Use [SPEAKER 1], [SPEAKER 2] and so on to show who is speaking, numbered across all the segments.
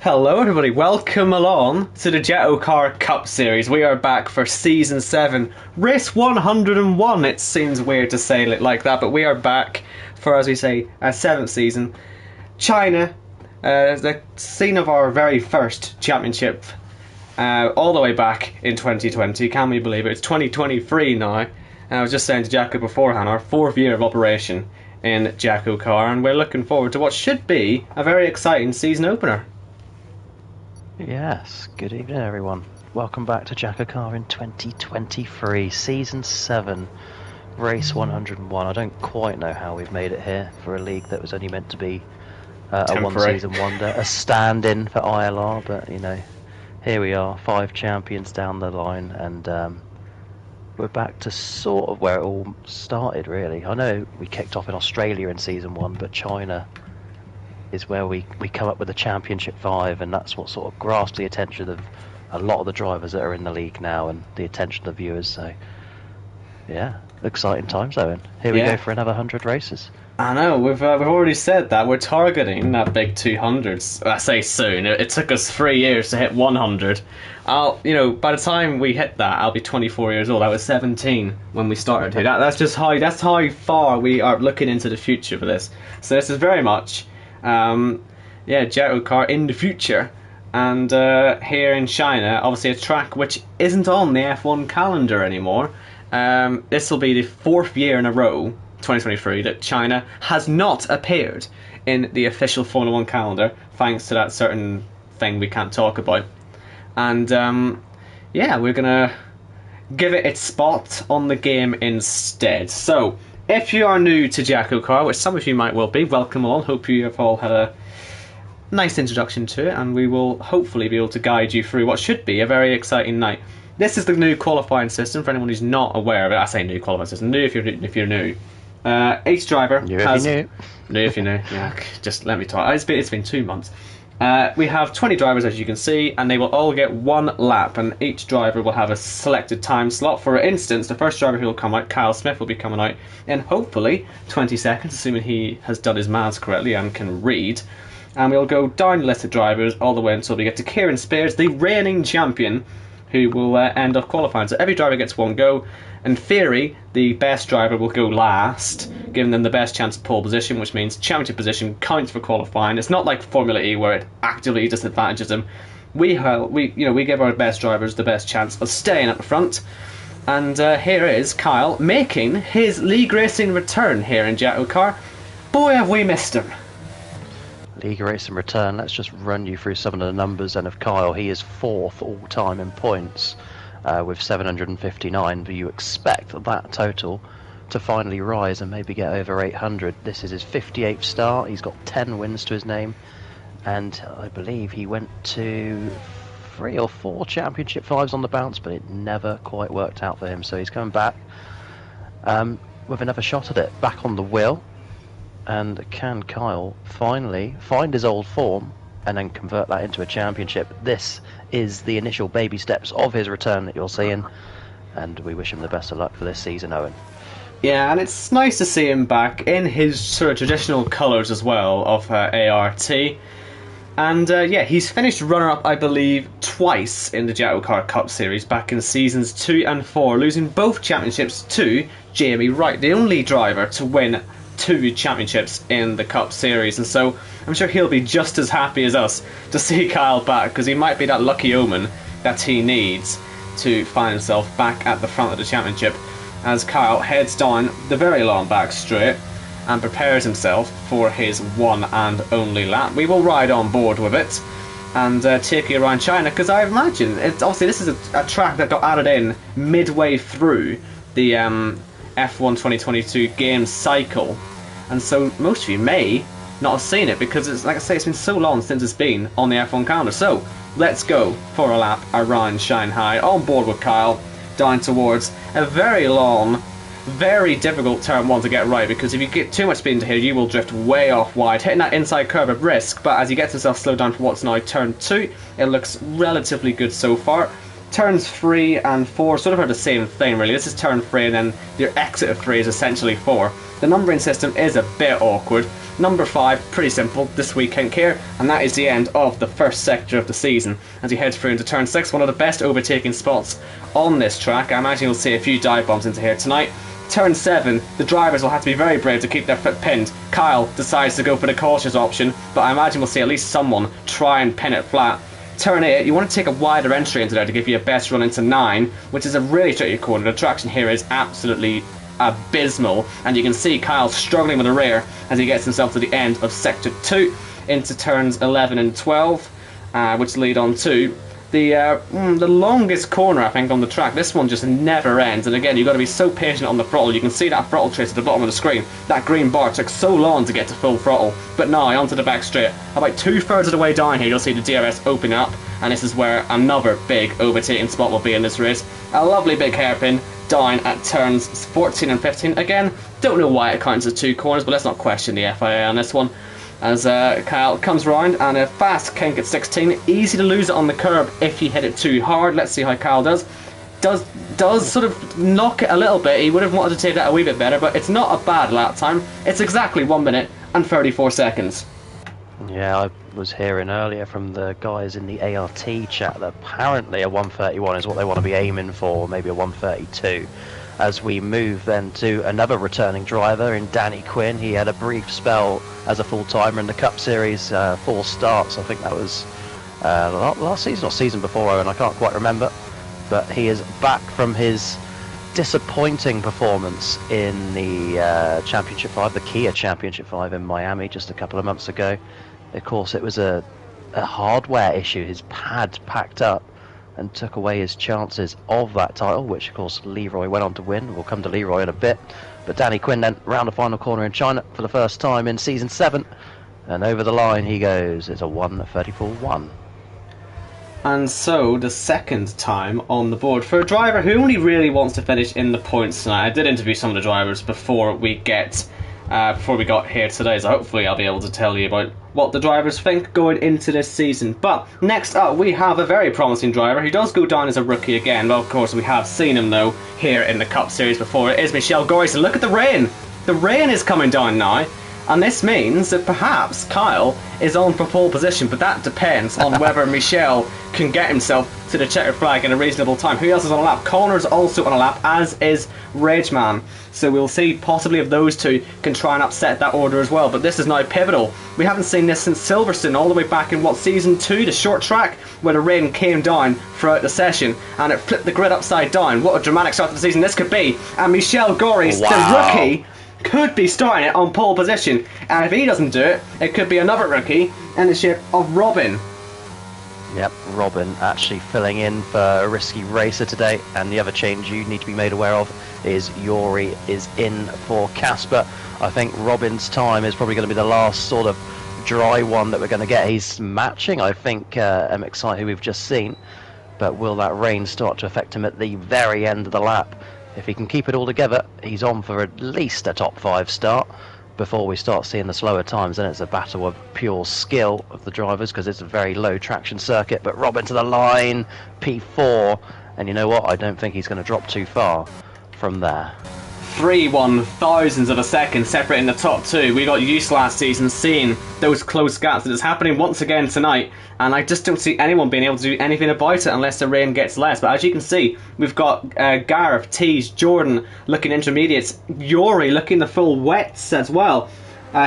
[SPEAKER 1] Hello everybody, welcome along to the JACKOCAR Cup Series. We are back for Season 7, Race 101. It seems weird to say it like that, but we are back for, as we say, a 7th season. China, the scene of our very first championship, all the way back in 2020. Can we believe it? It's 2023 now. And I was just saying to Jacko beforehand, our 4th year of operation in JACKOCAR, and we're looking forward to what should be a very exciting season opener.
[SPEAKER 2] Yes, good evening everyone. Welcome back to JACKOCAR in 2023, Season 7, Race 101. I don't quite know how we've made it here for a league that was only meant to be a one-season wonder, a stand-in for ILR, but you know, here we are, 5 champions down the line, and we're back to sort of where it all started, really. I know we kicked off in Australia in Season 1, but China is where we come up with the Championship 5, and that's what sort of grasped the attention of a lot of the drivers that are in the league now and the attention of viewers. So yeah, exciting times, Owen. Here we go for another 100 races. I
[SPEAKER 1] know, we've already said that we're targeting that big 200s. I say soon. It took us 3 years to hit 100. By the time we hit that, I'll be 24 years old. I was 17 when we started. That's just how far we are looking into the future for this. So this is very much JACKOCAR in the future, and here in China, obviously a track which isn't on the F1 calendar anymore. This will be the 4th year in a row, 2023, that China has not appeared in the official Formula 1 calendar, thanks to that certain thing we can't talk about. And we're gonna give it its spot on the game instead. So if you are new to JACKOCAR, which some of you might well be, welcome along. Hope you have all had a nice introduction to it, and we will hopefully be able to guide you through what should be a very exciting night. This is the new qualifying system for anyone who's not aware of it. I say new qualifying system, new if you're new. Each driver has... New if you're new. Yeah, just let me talk. It's been 2 months. We have 20 drivers, as you can see, and they will all get 1 lap, and each driver will have a selected time slot. For instance, the first driver who will come out, Kyle Smith, will be coming out in hopefully 20 seconds, assuming he has done his maths correctly and can read. And we'll go down the list of drivers all the way until we get to Kieran Spears, the reigning champion, who will end up qualifying. So every driver gets 1 go. In theory, the best driver will go last, giving them the best chance of pole position, which means championship position counts for qualifying. It's not like Formula E where it actively disadvantages them. We give our best drivers the best chance of staying at the front. And here is Kyle making his league racing return here in JACKOCAR. Boy, have we missed him.
[SPEAKER 2] League racing return. Let's just run you through some of the numbers. And of Kyle, he is 4th all time in points. With 759, but you expect that total to finally rise and maybe get over 800. This is his 58th start. He's got 10 wins to his name, and I believe he went to 3 or 4 championship 5s on the bounce, but it never quite worked out for him. So he's coming back with another shot at it, back on the wheel. And can Kyle finally find his old form and then convert that into a championship? This is the initial baby steps of his return that you're seeing, and we wish him the best of luck for this season, Owen.
[SPEAKER 1] Yeah, and it's nice to see him back in his sort of traditional colours as well of ART. And he's finished runner-up, I believe, twice in the JACKOCAR Cup Series back in seasons 2 and 4, losing both championships to Jamie Wright, the only driver to win 2 championships in the Cup Series. And so I'm sure he'll be just as happy as us to see Kyle back, because he might be that lucky omen that he needs to find himself back at the front of the championship, as Kyle heads down the very long back straight and prepares himself for his one and only lap. We will ride on board with it and take you around China, because I imagine obviously this is a track that got added in midway through the F1 2022 game cycle, and so most of you may not have seen it, because it's, like I say, it's been so long since it's been on the F1 calendar. So let's go for a lap around Shanghai, on board with Kyle, down towards a very long, very difficult turn 1 to get right, because if you get too much speed into here, you will drift way off wide, hitting that inside curve at risk. But as he gets himself slowed down for what's now turn 2, it looks relatively good so far. Turns 3 and 4 sort of are the same thing, really. This is turn 3, and then your exit of 3 is essentially 4. The numbering system is a bit awkward. Number 5, pretty simple, this weekend here, and that is the end of the first sector of the season. As he heads through into turn 6, one of the best overtaking spots on this track. I imagine you'll see a few dive bombs into here tonight. Turn 7, the drivers will have to be very brave to keep their foot pinned. Kyle decides to go for the cautious option, but I imagine we'll see at least someone try and pin it flat. Turn 8, you want to take a wider entry into there to give you a best run into 9, which is a really tricky corner. The traction here is absolutely abysmal, and you can see Kyle struggling with the rear as he gets himself to the end of sector 2 into turns 11 and 12, which lead on to the longest corner, I think, on the track. This one just never ends, and again, you've got to be so patient on the throttle. You can see that throttle trace at the bottom of the screen. That green bar took so long to get to full throttle, but now onto the back straight. About 2/3 of the way down here, you'll see the DRS opening up, and this is where another big overtaking spot will be in this race. A lovely big hairpin down at turns 14 and 15. Again, don't know why it counts as 2 corners, but let's not question the FIA on this one. As Kyle comes round, and a fast kink at 16. Easy to lose it on the curb if you hit it too hard. Let's see how Kyle does. Does sort of knock it a little bit. He would have wanted to take that a wee bit better, but it's not a bad lap time. It's exactly 1 minute and 34 seconds.
[SPEAKER 2] Yeah, I was hearing earlier from the guys in the ART chat that apparently a 131 is what they want to be aiming for, maybe a 132. As we move then to another returning driver in Danny Quinn. He had a brief spell as a full-timer in the Cup Series, 4 starts. I think that was last season or season before, Owen, I can't quite remember. But he is back from his disappointing performance in the Championship 5, the Kia Championship 5 in Miami just a couple of months ago. Of course, it was a hardware issue. His pad packed up and took away his chances of that title, which of course Leroy went on to win. We'll come to Leroy in a bit. But Danny Quinn then round the final corner in China for the first time in season 7, and over the line he goes. It's a 1:34.1.
[SPEAKER 1] And so the second time on the board for a driver who only really wants to finish in the points tonight. I did interview some of the drivers before we got here today, so hopefully I'll be able to tell you about what the drivers think going into this season. But next up we have a very promising driver who does go down as a rookie again. Well, of course we have seen him though here in the Cup Series before. It is Michel Gorison. Look at the rain. The rain is coming down now, and this means that perhaps Kyle is on for pole position, but that depends on whether Michel can get himself to the checkered flag in a reasonable time. Who else is on a lap? Connor's also on a lap, as is Rageman. So we'll see possibly if those two can try and upset that order as well. But this is now pivotal. We haven't seen this since Silverstone, all the way back in, what, season 2, the short track, where the rain came down throughout the session and it flipped the grid upside down. What a dramatic start to the season this could be. And Michel Gorison, the rookie, could be starting it on pole position, and if he doesn't do it, it could be another rookie in the shape of Robin.
[SPEAKER 2] Yep, Robin actually filling in for a risky racer today, and the other change you need to be made aware of is Yuri is in for Casper. I think Robin's time is probably going to be the last sort of dry one that we're going to get. He's matching, I think, MXI, who we've just seen, but will that rain start to affect him at the very end of the lap? If he can keep it all together, he's on for at least a top 5 start before we start seeing the slower times. Then it's a battle of pure skill of the drivers, because it's a very low traction circuit. But Robin to the line, P4, and you know what? I don't think he's going to drop too far from there.
[SPEAKER 1] 3 1,000ths of a second separating the top 2. We got used last season seeing those close gaps, and it's happening once again tonight, and I just don't see anyone being able to do anything about it unless the rain gets less. But as you can see, we've got Gareth, Tees, Jordan looking intermediates, Yuri looking the full wets as well.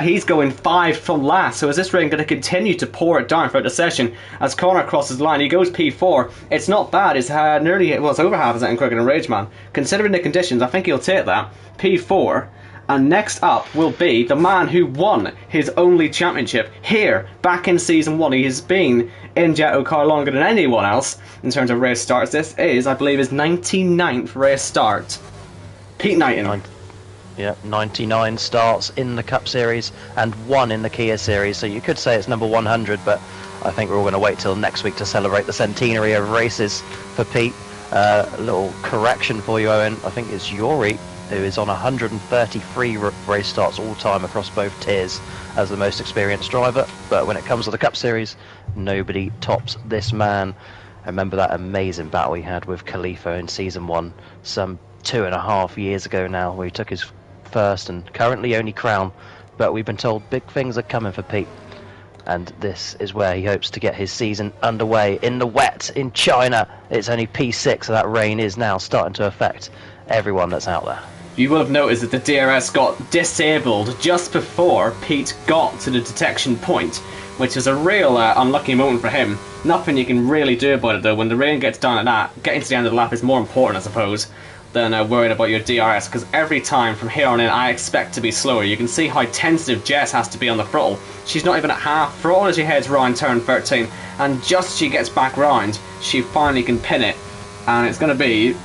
[SPEAKER 1] He's going 5 from last, so is this rain going to continue to pour it down throughout the session? As Connor crosses the line, he goes P4. It's not bad, it's nearly, well, it's over half a second quicker than Rageman. Considering the conditions, I think he'll take that. P4. And next up will be the man who won his only championship here back in season 1. He has been in JACKOCAR longer than anyone else in terms of race starts. This is, I believe, his 99th race start. Pete Knighton.
[SPEAKER 2] Yeah, 99 starts in the Cup Series and 1 in the Kia Series, so you could say it's number 100, but I think we're all going to wait till next week to celebrate the centenary of races for Pete. A little correction for you, Owen. I think it's Yuri who is on 133 race starts all time across both tiers as the most experienced driver, but when it comes to the Cup Series, nobody tops this man. I remember that amazing battle he had with Khalifa in season 1 some 2.5 years ago now, where he took his first and currently only crown but we've been told big things are coming for Pete. And this is where he hopes to get his season underway in the wet in China. It's only P6, so that rain is now starting to affect everyone that's out there.
[SPEAKER 1] You will have noticed that the DRS got disabled just before Pete got to the detection point, which is a real unlucky moment for him. Nothing you can really do about it though. When the rain gets down like that, getting to the end of the lap is more important, I suppose, than worrying about your DRS, because every time from here on in I expect to be slower. You can see how tentative Jess has to be on the throttle. She's not even at half throttle as she heads round turn 13, and just as she gets back round, she finally can pin it, and it's going to be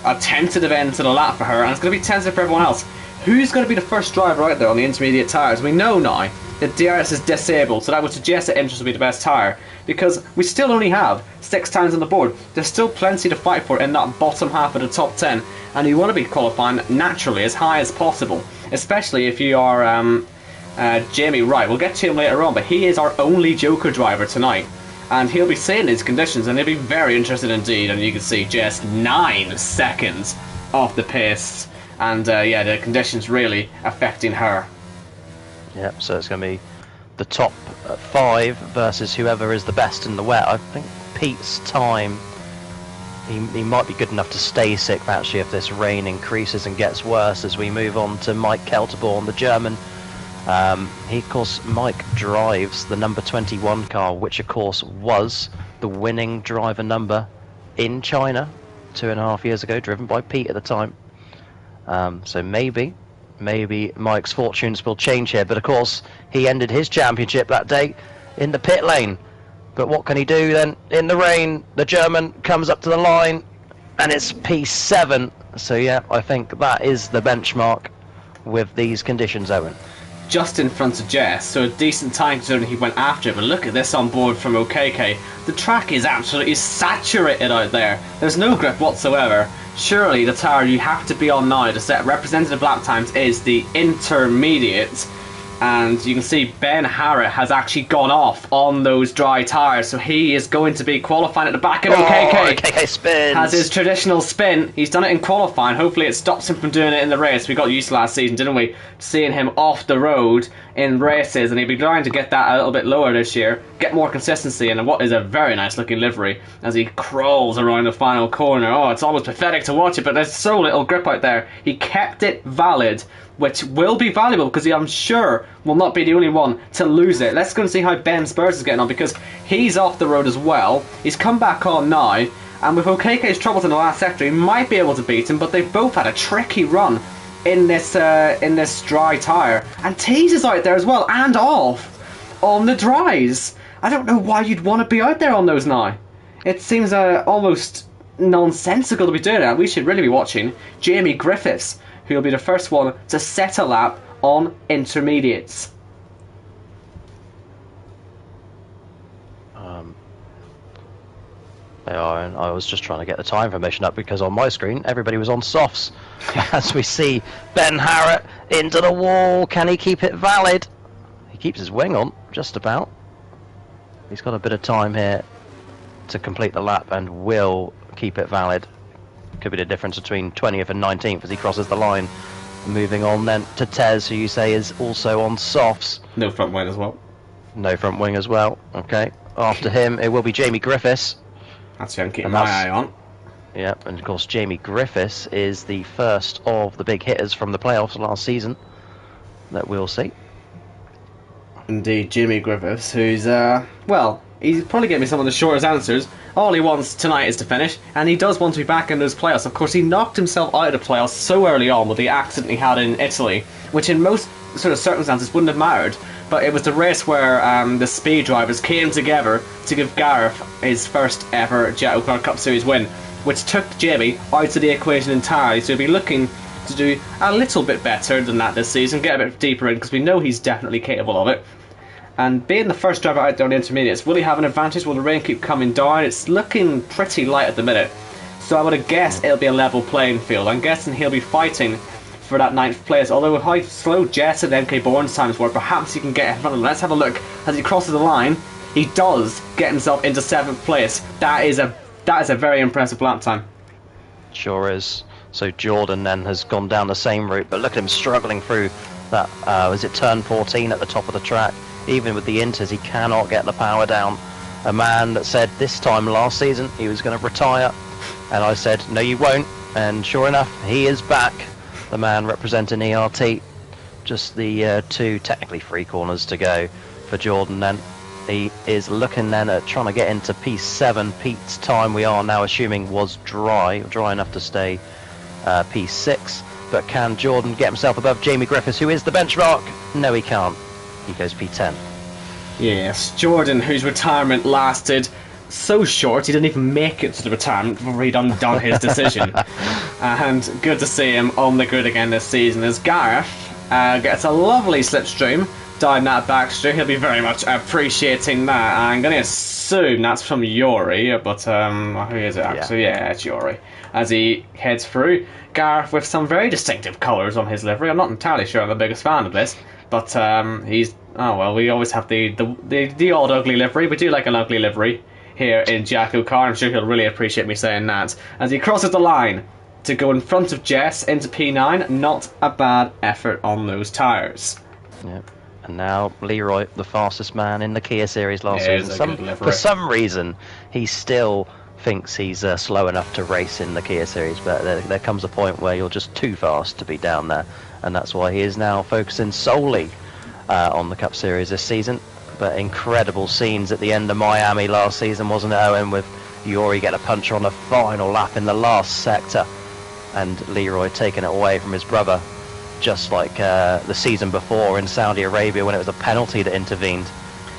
[SPEAKER 1] a tentative end to the lap for her, and it's going to be tentative for everyone else. Who's going to be the first driver out there on the intermediate tyres? We know now that DRS is disabled, so that would suggest that Interest will be the best tyre, because we still only have 6 times on the board. There's still plenty to fight for in that bottom half of the top 10, and you want to be qualifying naturally as high as possible, especially if you are Jamie Wright. We'll get to him later on, but he is our only Joker driver tonight, and he'll be seeing these conditions, and he'll be very interested indeed. And you can see just 9 seconds off the pace, and yeah, the conditions really affecting her.
[SPEAKER 2] Yep, so it's going to be the top 5 versus whoever is the best in the wet. I think Pete's time, he might be good enough to stay sixth actually if this rain increases and gets worse as we move on to Mike Kelterborn, the German. Of course, Mike drives the number 21 car, which of course was the winning driver number in China 2.5 years ago, driven by Pete at the time. So maybe Mike's fortunes will change here, but of course he ended his championship that day in the pit lane. But what can he do then? In the rain, the German comes up to the line, and it's P7. So yeah, I think that is the benchmark with these conditions, Owen.
[SPEAKER 1] Just in front of Jess, so a decent time considering he went after it. But look at this on board from OKK. The track is absolutely saturated out there. There's no grip whatsoever. Surely the tyre you have to be on now to set representative lap times is the intermediate. And you can see Ben Harrett has actually gone off on those dry tyres, so he is going to be qualifying at the back of OKK.
[SPEAKER 2] OKK spins.
[SPEAKER 1] Has his traditional spin. He's done it in qualifying. Hopefully it stops him from doing it in the race. We got used to last season, didn't we? Seeing him off the road in races, and he'll be trying to get that a little bit lower this year, get more consistency in what is a very nice looking livery as he crawls around the final corner. Oh, it's almost pathetic to watch it, but there's so little grip out there. He kept it valid, which will be valuable because he, I'm sure, will not be the only one to lose it. Let's go and see how Ben Spurs is getting on, because he's off the road as well. He's come back on now, and with OKK's troubles in the last sector, he might be able to beat him, but they've both had a tricky run in this dry tyre. And Tease is out there as well, and off on the dries. I don't know why you'd want to be out there on those now. It seems almost nonsensical to be doing that. We should really be watching Jamie Griffiths, who will be the first one to set a lap on intermediates.
[SPEAKER 2] They are, and I was just trying to get the time information up because on my screen everybody was on softs. As we see Ben Harrett into the wall, can he keep it valid? He keeps his wing on, just about. He's got a bit of time here to complete the lap and will keep it valid. Could be the difference between 20th and 19th as he crosses the line. Moving on then to Tez, who you say is also on softs.
[SPEAKER 1] No front wing as well.
[SPEAKER 2] No front wing as well. Okay. After him, it will be Jamie Griffiths.
[SPEAKER 1] That's who I'm keeping my eye on.
[SPEAKER 2] Yep, and of course Jamie Griffiths is the first of the big hitters from the playoffs last season that we'll see.
[SPEAKER 1] Indeed, Jamie Griffiths, who's, well, he's probably giving me some of the shortest answers. All he wants tonight is to finish, and he does want to be back in those playoffs. Of course, he knocked himself out of the playoffs so early on with the accident he had in Italy, which in most sort of circumstances wouldn't have mattered. But it was the race where the speed drivers came together to give Gareth his first ever JACKOCAR Cup Series win, which took Jamie out of the equation entirely. So he'll be looking to do a little bit better than that this season, get a bit deeper in, because we know he's definitely capable of it. And being the first driver out there on the intermediates, will he have an advantage? Will the rain keep coming down? It's looking pretty light at the minute, so I would have guessed it'll be a level playing field. I'm guessing he'll be fighting for that 9th place, although with how slow Jess and MK Bourne's times were, perhaps he can get in front of them. Let's have a look. As he crosses the line, he does get himself into 7th place. That is a very impressive lap time.
[SPEAKER 2] Sure is. So Jordan then has gone down the same route, but look at him struggling through that, was it turn 14 at the top of the track? Even with the inters, he cannot get the power down. A man that said this time last season he was going to retire, and I said, no you won't, and sure enough, he is back. The man representing ERT. Just the 2, technically 3 corners to go for Jordan then. He is looking then at trying to get into P7. Pete's time, we are now assuming, was dry enough to stay P6. But can Jordan get himself above Jamie Griffiths, who is the benchmark? No, he can't. He goes P10.
[SPEAKER 1] Yes, Jordan, whose retirement lasted so short he didn't even make it to the retirement before he'd undone his decision. And good to see him on the grid again this season as Gareth gets a lovely slipstream down that backstreet. He'll be very much appreciating that. I'm going to assume that's from Yuri, but who is it actually? Yeah, it's Yuri. As he heads through, Gareth with some very distinctive colours on his livery. I'm not entirely sure I'm the biggest fan of this, but he's... Oh well, we always have the odd ugly livery. We do like an ugly livery here in JACKOCAR. I'm sure he'll really appreciate me saying that. As he crosses the line to go in front of Jess into P9, not a bad effort on those tyres.
[SPEAKER 2] Yep. And now Leroy, the fastest man in the Kia series last season. For some reason, he still thinks he's slow enough to race in the Kia series, but there comes a point where you're just too fast to be down there, and that's why he is now focusing solely on the Cup Series this season. But incredible scenes at the end of Miami last season, wasn't it, Owen, with Yuri get a puncher on the final lap in the last sector, and Leroy taking it away from his brother, just like the season before in Saudi Arabia when it was a penalty that intervened.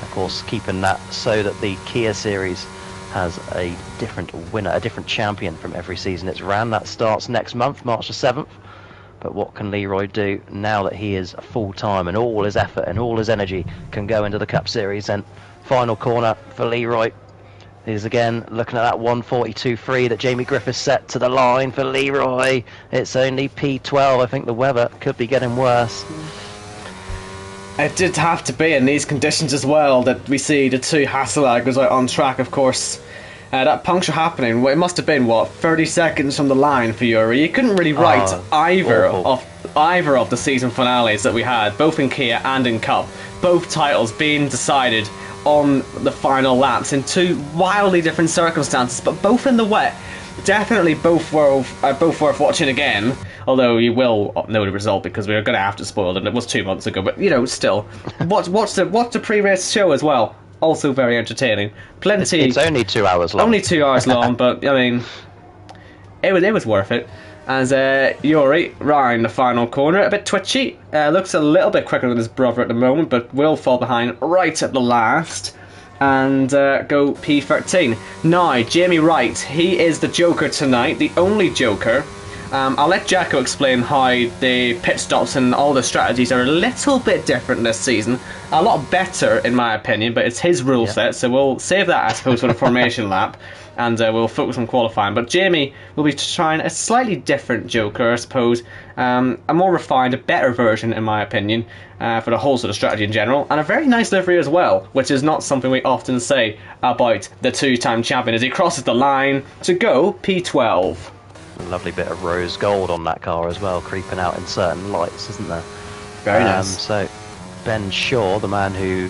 [SPEAKER 2] Of course, keeping that so that the Kia Series has a different winner, a different champion from every season it's ran. That starts next month, March the 7th. But what can Leroy do now that he is full-time and all his effort and all his energy can go into the Cup Series? And final corner for Leroy. He's again looking at that 142.3 that Jamie Griffiths set to the line for Leroy. It's only P12. I think the weather could be getting worse.
[SPEAKER 1] It did have to be in these conditions as well that we see the 2 Hasselagers out on track, of course. That puncture happening, it must have been, 30 seconds from the line for Yuri. You couldn't really write either of the season finales that we had, both in Kia and in Cup. Both titles being decided on the final laps in 2 wildly different circumstances, but both in the wet. Definitely both worth watching again, although you will know the result because we are going to have to spoil it, and it was 2 months ago, but still. watch the pre-race show as well. Also very entertaining. Plenty.
[SPEAKER 2] It's only 2 hours long.
[SPEAKER 1] Only 2 hours long, but I mean, it was worth it. As Yuri round the final corner, a bit twitchy, looks a little bit quicker than his brother at the moment, but will fall behind right at the last and go P13. Now, Jamie Wright, he is the Joker tonight, the only Joker. I'll let Jacko explain how the pit stops and all the strategies are a little bit different this season. A lot better, in my opinion, but it's his rule set, so we'll save that, I suppose, for the formation lap, and we'll focus on qualifying. But Jamie will be trying a slightly different Joker, I suppose, a more refined, a better version, in my opinion, for the whole sort of strategy in general, and a very nice livery as well, which is not something we often say about the 2-time champion as he crosses the line to go P12.
[SPEAKER 2] A lovely bit of rose gold on that car as well, creeping out in certain lights, isn't there?
[SPEAKER 1] Very nice.
[SPEAKER 2] So Ben Shaw, the man who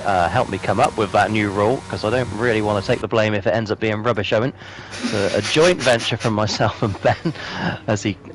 [SPEAKER 2] helped me come up with that new rule, because I don't really want to take the blame if it ends up being rubbish, Owen. It's a joint venture from myself and Ben,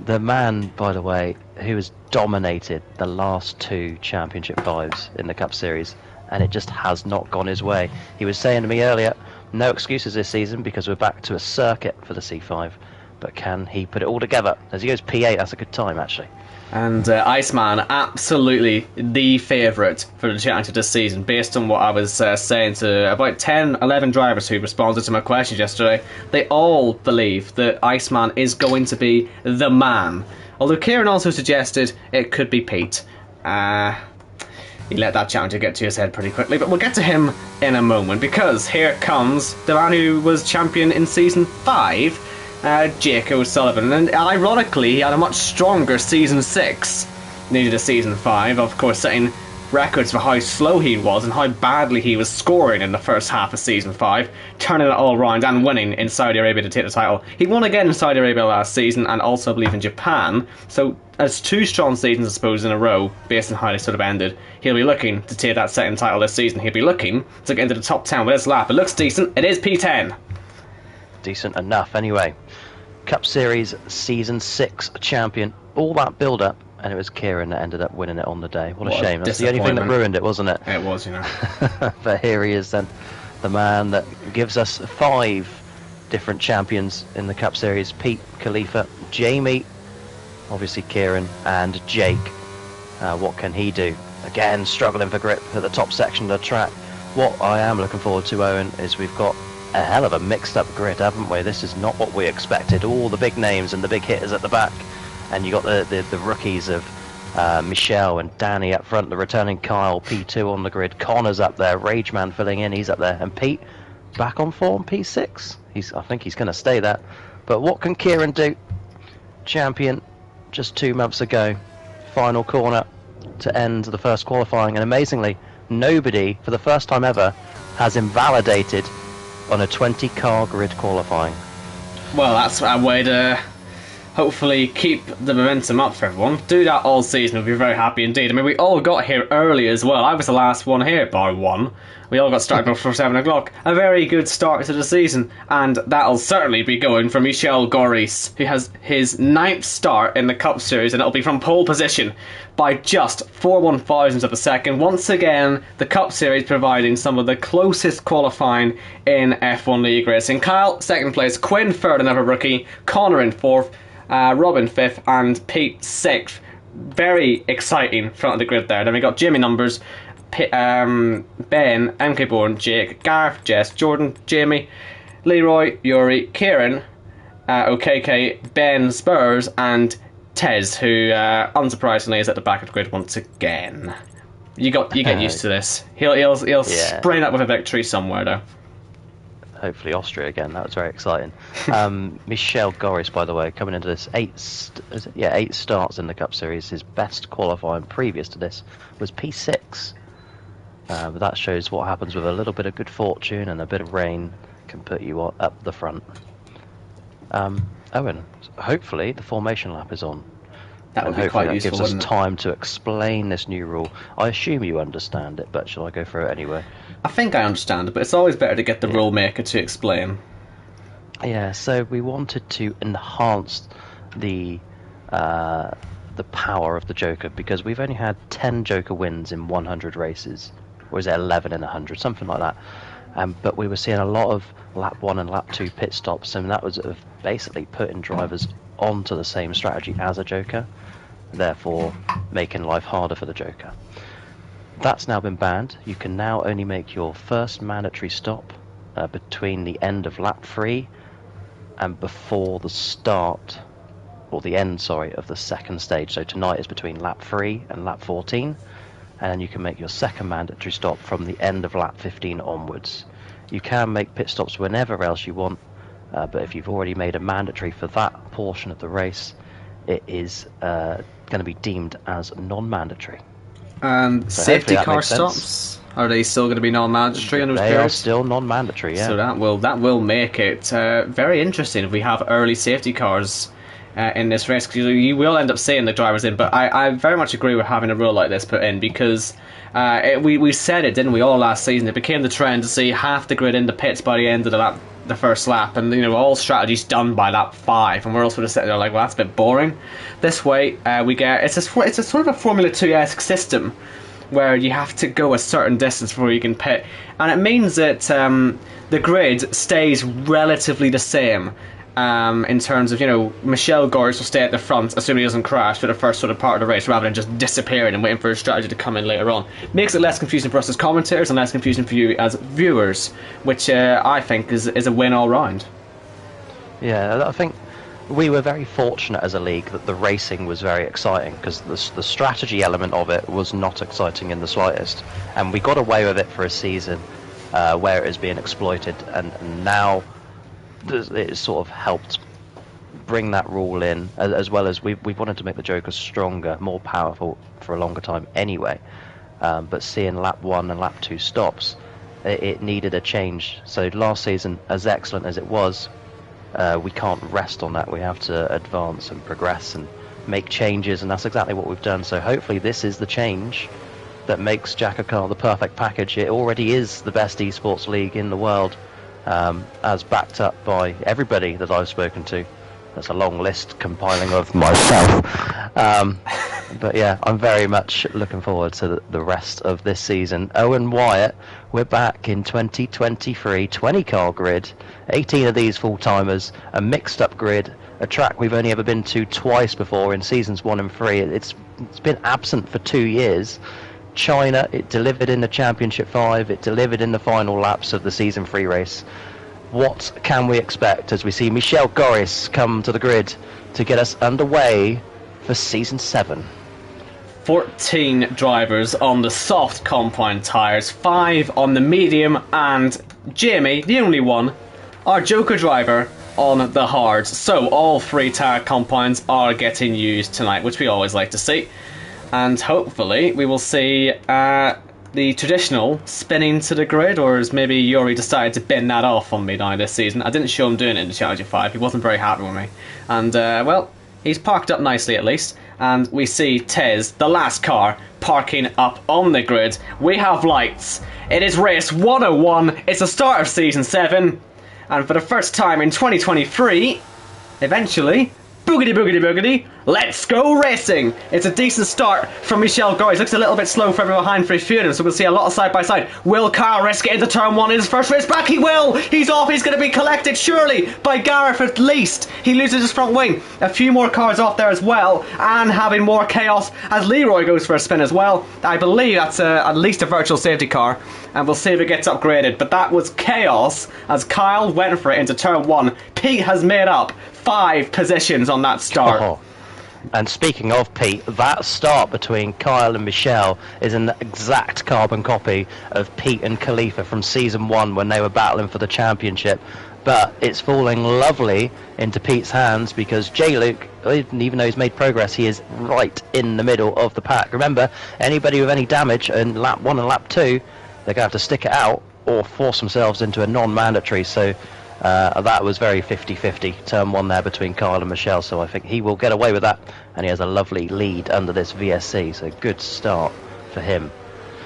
[SPEAKER 2] the man, by the way, who has dominated the last 2 championship 5s in the Cup Series, and it just has not gone his way. He was saying to me earlier, no excuses this season because we're back to a circuit for the C5. But can he put it all together? As he goes P8, that's a good time, actually.
[SPEAKER 1] And Iceman, absolutely the favourite for the championship this season, based on what I was saying to about 10, 11 drivers who responded to my questions yesterday. They all believe that Iceman is going to be the man. Although Kieran also suggested it could be Pete. He let that challenger get to his head pretty quickly, but we'll get to him in a moment, because here comes the man who was champion in Season 5, Jake O'Sullivan, and ironically he had a much stronger Season 6 needed a Season 5, of course setting records for how slow he was and how badly he was scoring in the first half of Season 5, turning it all around and winning in Saudi Arabia to take the title. He won again in Saudi Arabia last season and also, I believe, in Japan. So, as 2 strong seasons, I suppose, in a row, based on how they sort of ended, he'll be looking to take that second title this season. He'll be looking to get into the top 10 with his lap. It looks decent. It is P10.
[SPEAKER 2] Decent enough, anyway. Cup Series Season 6 champion. All that build-up, and it was Kieran that ended up winning it on the day. What a shame. That's the only thing that ruined it, wasn't it?
[SPEAKER 1] It was, you know.
[SPEAKER 2] But here he is then, the man that gives us 5 different champions in the Cup Series. Pete, Khalifa, Jamie, obviously Kieran, and Jake. What can he do? Again, struggling for grip at the top section of the track. What I am looking forward to, Owen, is we've got a hell of a mixed up grid, haven't we? This is not what we expected. All the big names and the big hitters at the back, and you got the rookies of Michelle and Danny up front, the returning Kyle, P2 on the grid, Connor's up there, Rageman filling in, he's up there, and Pete back on form, P6. I think he's going to stay there. But what can Kieran do? Champion just 2 months ago, final corner to end the first qualifying, and amazingly, nobody for the first time ever has invalidated on a 20-car grid qualifying.
[SPEAKER 1] Well, that's a way to hopefully keep the momentum up for everyone. Do that all season, we'll be very happy indeed. I mean, we all got here early as well. I was the last one here, bar one. We all got started before 7 o'clock. A very good start to the season, and that'll certainly be going for Michel Goris, who has his 9th start in the Cup Series, and it'll be from pole position by just 4/1000ths of a second. Once again, the Cup Series providing some of the closest qualifying in F1 League racing. Kyle, 2nd place, Quinn, 3rd, another rookie, Connor in 4th, Robin 5th, and Pete 6th. Very exciting front of the grid there. Then we got Jimmy numbers, Ben, MK Bourne, Jake, Gareth, Jess, Jordan, Jamie, Leroy, Yuri, Kieran, OKK, Ben, Spurs, and Tez, who unsurprisingly is at the back of the grid once again. You get used to this. He'll spring up with a victory somewhere though.
[SPEAKER 2] Hopefully Austria again. That was very exciting. Michel Goris, by the way, coming into this 8 starts in the Cup Series. His best qualifying previous to this was P6. But that shows what happens with a little bit of good fortune and a bit of rain can put you up the front. Owen, hopefully the formation lap is on.
[SPEAKER 1] That would be quite useful.
[SPEAKER 2] Gives us time to explain this new rule. I assume you understand it, but shall I go through it anyway?
[SPEAKER 1] I think I understand it, but it's always better to get the rule maker to explain.
[SPEAKER 2] Yeah, so we wanted to enhance the power of the Joker, because we've only had 10 Joker wins in 100 races, or is it 11 in 100, something like that. But we were seeing a lot of lap 1 and lap 2 pit stops, and that was basically putting drivers onto the same strategy as a Joker, therefore making life harder for the Joker. That's now been banned. You can now only make your first mandatory stop between the end of lap 3 and before the start, or the end, sorry, of the second stage. So tonight is between lap 3 and lap 14, and then you can make your second mandatory stop from the end of lap 15 onwards. You can make pit stops whenever else you want, but if you've already made a mandatory for that portion of the race, it is going to be deemed as non-mandatory.
[SPEAKER 1] And so safety car stops, are they still going to be non-mandatory in those periods?
[SPEAKER 2] They are still non-mandatory, yeah.
[SPEAKER 1] So that will make it very interesting if we have early safety cars in this race, because you will end up seeing the drivers in. But I very much agree with having a rule like this put in, because we said it, didn't we, all last season? It became the trend to see half the grid in the pits by the end of the first lap, and all strategies done by lap 5, and we're all sort of sitting there like, well, that's a bit boring. This way, we get it's a sort of a Formula 2-esque system where you have to go a certain distance before you can pit, and it means that the grid stays relatively the same. In terms of, Michel Goris will stay at the front, assuming he doesn't crash for the first sort of part of the race, rather than just disappearing and waiting for his strategy to come in later on. Makes it less confusing for us as commentators and less confusing for you as viewers, which I think is a win all round.
[SPEAKER 2] Yeah, I think we were very fortunate as a league that the racing was very exciting, because the strategy element of it was not exciting in the slightest, and we got away with it for a season where it is being exploited, and now it sort of helped bring that rule in, as well as we wanted to make the Joker stronger, more powerful for a longer time anyway. but seeing lap 1 and lap 2 stops, it needed a change. So last season, as excellent as it was, we can't rest on that. We have to advance and progress and make changes, and that's exactly what we've done. So hopefully this is the change that makes JACKOCAR the perfect package. It already is the best esports league in the world, as backed up by everybody that I've spoken to. That's a long list compiling of myself. But yeah, I'm very much looking forward to the rest of this season. Owen Wyatt, we're back in 2023, 20-car grid, 18 of these full-timers, a mixed-up grid, a track we've only ever been to twice before in seasons 1 and 3. It's been absent for 2 years. China, it delivered in the Championship 5, it delivered in the final laps of the Season 3 race. What can we expect as we see Michel Goris come to the grid to get us underway for Season 7?
[SPEAKER 1] 14 drivers on the soft compound tyres, 5 on the medium, and Jamie, the only one, our Joker driver, on the hards. So all 3 tyre compounds are getting used tonight, which we always like to see. And hopefully we will see the traditional spinning to the grid, or as maybe Yuri decided to bin that off on me now this season. I didn't show him doing it in the Challenger 5, he wasn't very happy with me. And well, he's parked up nicely at least. And we see Tez, the last car, parking up on the grid. We have lights. It is race 101. It's the start of Season 7. And for the first time in 2023, eventually, boogity boogity boogity, let's go racing! It's a decent start from Michel Goris. Looks a little bit slow for everyone behind for a few of them, so we'll see a lot of side by side. Will Kyle get into turn 1 in his first race back? He will! He's off, he's going to be collected surely by Gareth at least. He loses his front wing. A few more cars off there as well, and having more chaos as Leroy goes for a spin as well. I believe that's at least a virtual safety car, and we'll see if it gets upgraded. But that was chaos as Kyle went for it into turn 1. Pete has made up 5 positions on that start.
[SPEAKER 2] Oh. And speaking of Pete, that start between Kyle and Michelle is an exact carbon copy of Pete and Khalifa from Season 1 when they were battling for the championship. But it's falling lovely into Pete's hands because J-Luke, even though he's made progress, he is right in the middle of the pack. Remember, anybody with any damage in lap 1 and lap 2, they're going to have to stick it out or force themselves into a non-mandatory. So that was very 50-50, turn 1 there between Kyle and Michelle, so I think he will get away with that, and he has a lovely lead under this VSC, so good start for him.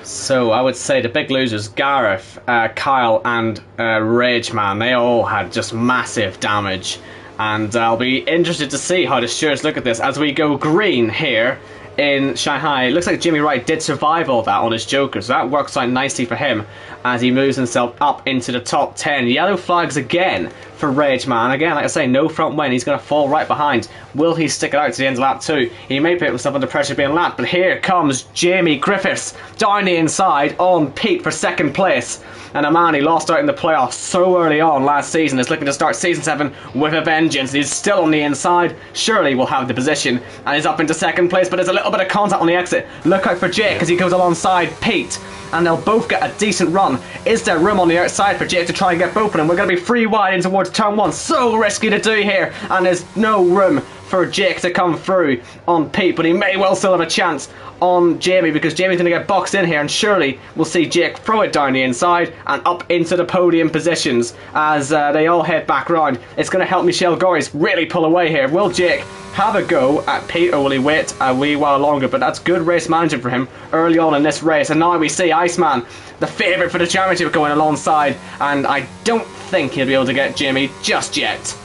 [SPEAKER 1] So I would say the big losers, Gareth, Kyle and Rageman, they all had just massive damage, and I'll be interested to see how the stewards look at this as we go green here in Shanghai. It looks like Jimmy Wright did survive all that on his Joker, so that works out nicely for him as he moves himself up into the top 10. Yellow flags again for Rageman. Again, like I say, no front wing. He's going to fall right behind. Will he stick it out to the end of lap 2? He may put himself under pressure being lapped, but here comes Jamie Griffiths down the inside on Pete for second place. And a man he lost out in the playoffs so early on last season is looking to start Season 7 with a vengeance. He's still on the inside. Surely will have the position and he's up into second place, but there's a little bit of contact on the exit. Look out for Jake as he goes alongside Pete, and they'll both get a decent run. Is there room on the outside for Jake to try and get both of them? We're going to be free wide in towards turn 1. So risky to do here, and there's no room for Jake to come through on Pete, but he may well still have a chance on Jamie because Jamie's going to get boxed in here, and surely we'll see Jake throw it down the inside and up into the podium positions as they all head back round. It's going to help Michel Goris really pull away here. Will Jake have a go at Pete, or will he wait a wee while longer? But that's good race management for him early on in this race, and now we see Iceman, the favourite for the championship, going alongside, and I don't think he'll be able to get Jamie just yet.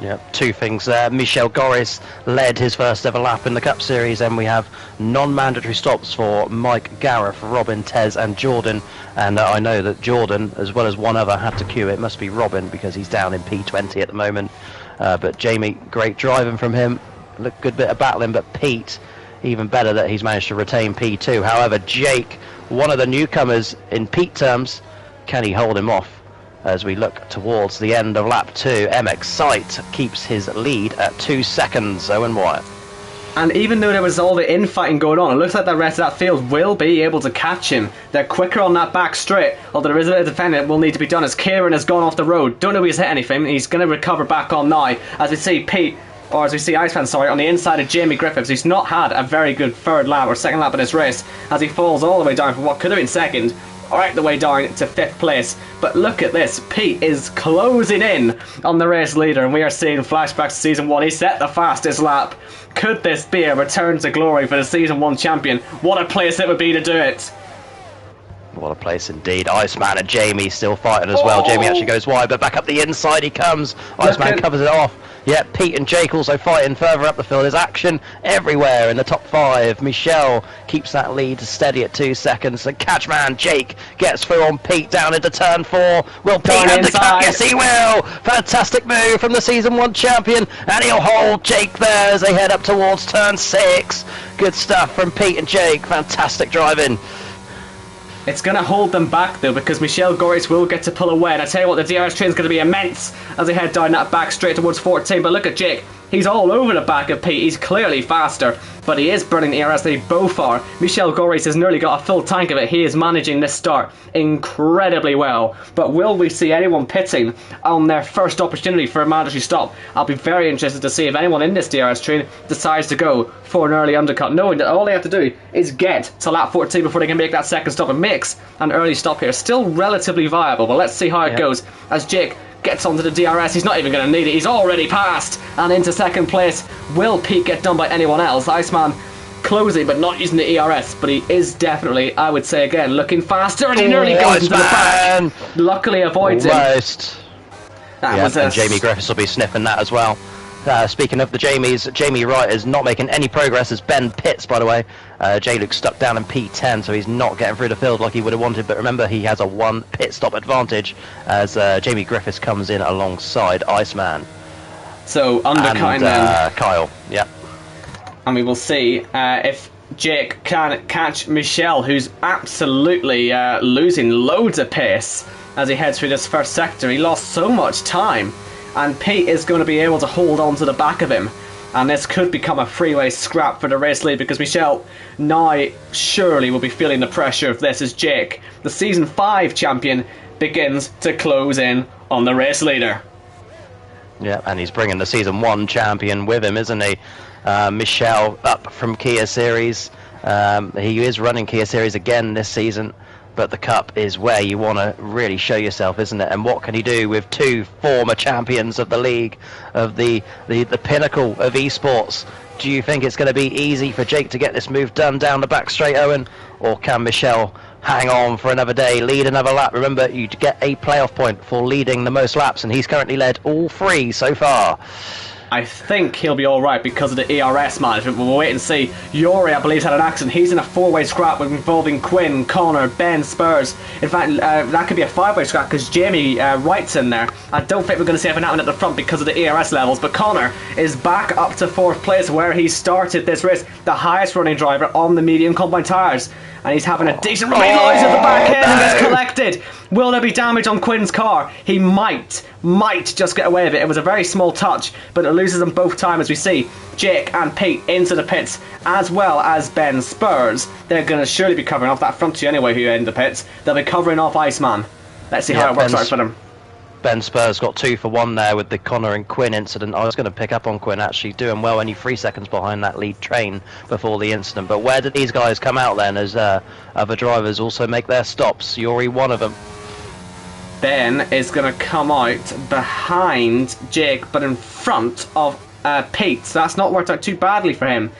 [SPEAKER 2] Yeah, 2 things there. Michel Goris led his first ever lap in the Cup Series, and we have non-mandatory stops for Mike, Gareth, Robin, Tez and Jordan. And I know that Jordan, as well as one other, had to queue. It must be Robin because he's down in P20 at the moment. But Jamie, great driving from him. Look, good bit of battling, but Pete, even better that he's managed to retain P2. However, Jake, one of the newcomers in Pete terms, can he hold him off? As we look towards the end of lap 2, MX Sight keeps his lead at 2 seconds. Owen Wyatt.
[SPEAKER 1] And even though there was all the infighting going on, it looks like the rest of that field will be able to catch him. They're quicker on that back straight, although there is a bit of defending that will need to be done as Kieran has gone off the road. Don't know if he's hit anything. He's going to recover back on now as we see Pete or as we see Iceman, sorry, on the inside of Jamie Griffiths, who's not had a very good third lap or second lap in this race, as he falls all the way down from what could have been second, right the way down to 5th place. But look at this, Pete is closing in on the race leader, and we are seeing flashbacks to season 1. He set the fastest lap. Could this be a return to glory for the season 1 champion? What a place it would be to do it.
[SPEAKER 2] What a place indeed. Iceman and Jamie still fighting as well. Jamie actually goes wide, but back up the inside he comes. Iceman covers it off. Yeah, Pete and Jake also fighting further up the field. There's action everywhere in the top 5. Michelle keeps that lead steady at 2 seconds. And catchman Jake gets through on Pete down into turn 4. Will Pete undercut? Yes, he will. Fantastic move from the season 1 champion, and he'll hold Jake there as they head up towards turn 6. Good stuff from Pete and Jake. Fantastic driving.
[SPEAKER 1] It's going to hold them back though, because Michelle Goris will get to pull away, and I tell you what, the DRS train is going to be immense as they head down that back straight towards 14. But look at Jake, he's all over the back of Pete. He's clearly faster, but he is burning the DRS. They both are. Michelle Goris has nearly got a full tank of it. He is managing this start incredibly well. But will we see anyone pitting on their first opportunity for a mandatory stop? I'll be very interested to see if anyone in this DRS train decides to go for an early undercut, knowing that all they have to do is get to lap 14 before they can make that second stop, and makes an early stop here. Still relatively viable, but let's see how it goes as Jake gets onto the DRS. He's not even going to need it. He's already passed and into second place. Will Pete get done by anyone else? Iceman closing but not using the ERS, but he is definitely, I would say again, looking faster, and he nearly goes into the back. Luckily avoids him.
[SPEAKER 2] And Jamie Griffiths will be sniffing that as well. Speaking of the Jamies, Jamie Wright is not making any progress as Ben pits, by the way. J-Luke's stuck down in P10, so he's not getting through the field like he would have wanted, but remember, he has a 1 pit stop advantage as Jamie Griffiths comes in alongside Iceman.
[SPEAKER 1] So undercutting then
[SPEAKER 2] Kyle, yeah.
[SPEAKER 1] And we will see if Jake can catch Michelle, who's absolutely losing loads of pace as he heads through this first sector. He lost so much time, and Pete is going to be able to hold on to the back of him, and this could become a freeway scrap for the race lead, because Michelle now surely will be feeling the pressure of this as Jake, the season 5 champion, begins to close in on the race leader.
[SPEAKER 2] Yeah, and he's bringing the season 1 champion with him, isn't he? Michelle up from Kia Series. He is running Kia Series again this season, but the Cup is where you want to really show yourself, isn't it? And what can he do with 2 former champions of the league, of the pinnacle of esports? Do you think it's going to be easy for Jake to get this move done down the back straight, Owen? Or can Michelle hang on for another day, lead another lap? Remember, you get a playoff point for leading the most laps, and he's currently led all 3 so far.
[SPEAKER 1] I think he'll be alright because of the ERS management, but we'll wait and see. Yuri, I believe, had an accident. He's in a 4-way scrap involving Quinn, Connor, Ben, Spurs. In fact, that could be a 5-way scrap because Jamie Wright's in there. I don't think we're going to see anything happen at the front because of the ERS levels, but Connor is back up to 4th place where he started this race, the highest running driver on the medium combine tyres. And he's having a decent run. He lies at the back end and gets collected. Will there be damage on Quinn's car? He might just get away with it. It was a very small touch, but it loses them both time as we see Jake and Pete into the pits, as well as Ben Spurs. They're going to surely be covering off that front two anyway, who are in the pits. They'll be covering off Iceman. Let's see how it works out for them.
[SPEAKER 2] Ben Spurs got 2 for 1 there with the Connor and Quinn incident. I was going to pick up on Quinn, actually doing well, only 3 seconds behind that lead train before the incident. But where did these guys come out then as other drivers also make their stops? Yuri, one of them.
[SPEAKER 1] Ben is going to come out behind Jake, but in front of Pete. So that's not worked out too badly for him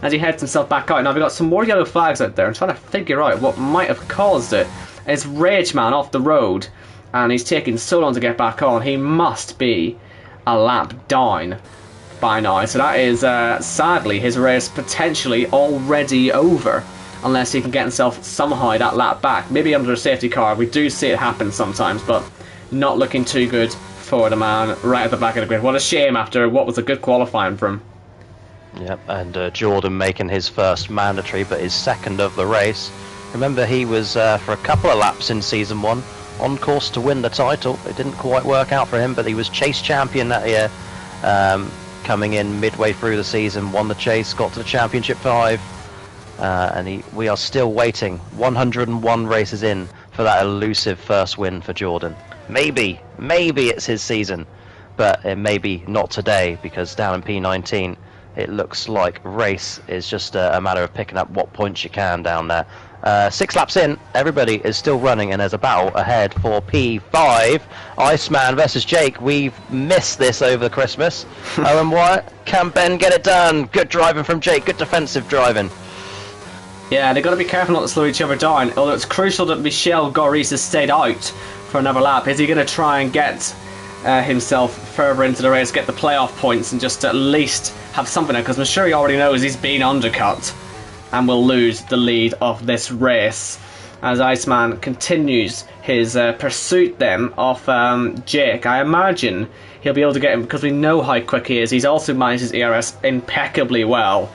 [SPEAKER 1] as he heads himself back out. Now we've got some more yellow flags out there. I'm trying to figure out what might have caused it. It's Rage Man off the road, and he's taking so long to get back on. He must be a lap down by now. So that is, sadly, his race potentially already over, unless he can get himself somehow that lap back. Maybe under a safety car. We do see it happen sometimes, but not looking too good for the man right at the back of the grid. What a shame after what was a good qualifying for him.
[SPEAKER 2] Yep, and Jordan making his first mandatory, but his second of the race. Remember, he was, for a couple of laps in Season 1, on course to win the title. It didn't quite work out for him, but he was chase champion that year, coming in midway through the season, won the chase, got to the championship 5, and we are still waiting 101 races in for that elusive first win for Jordan. Maybe it's his season, but it may be not today, because down in P19 it looks like race is just a matter of picking up what points you can down there. 6 laps in, everybody is still running, and there's a battle ahead for P5. Iceman versus Jake. We've missed this over Christmas. Owen Wyatt, can Ben get it done? Good driving from Jake, good defensive driving.
[SPEAKER 1] Yeah, they've got to be careful not to slow each other down, although it's crucial that Michel Goris has stayed out for another lap. Is he going to try and get himself further into the race, get the playoff points, and just at least have something there? Because I'm sure he already knows he's been undercut and will lose the lead of this race as Iceman continues his pursuit then of Jake. I imagine he'll be able to get him because we know how quick he is. He's also managed his ERS impeccably well,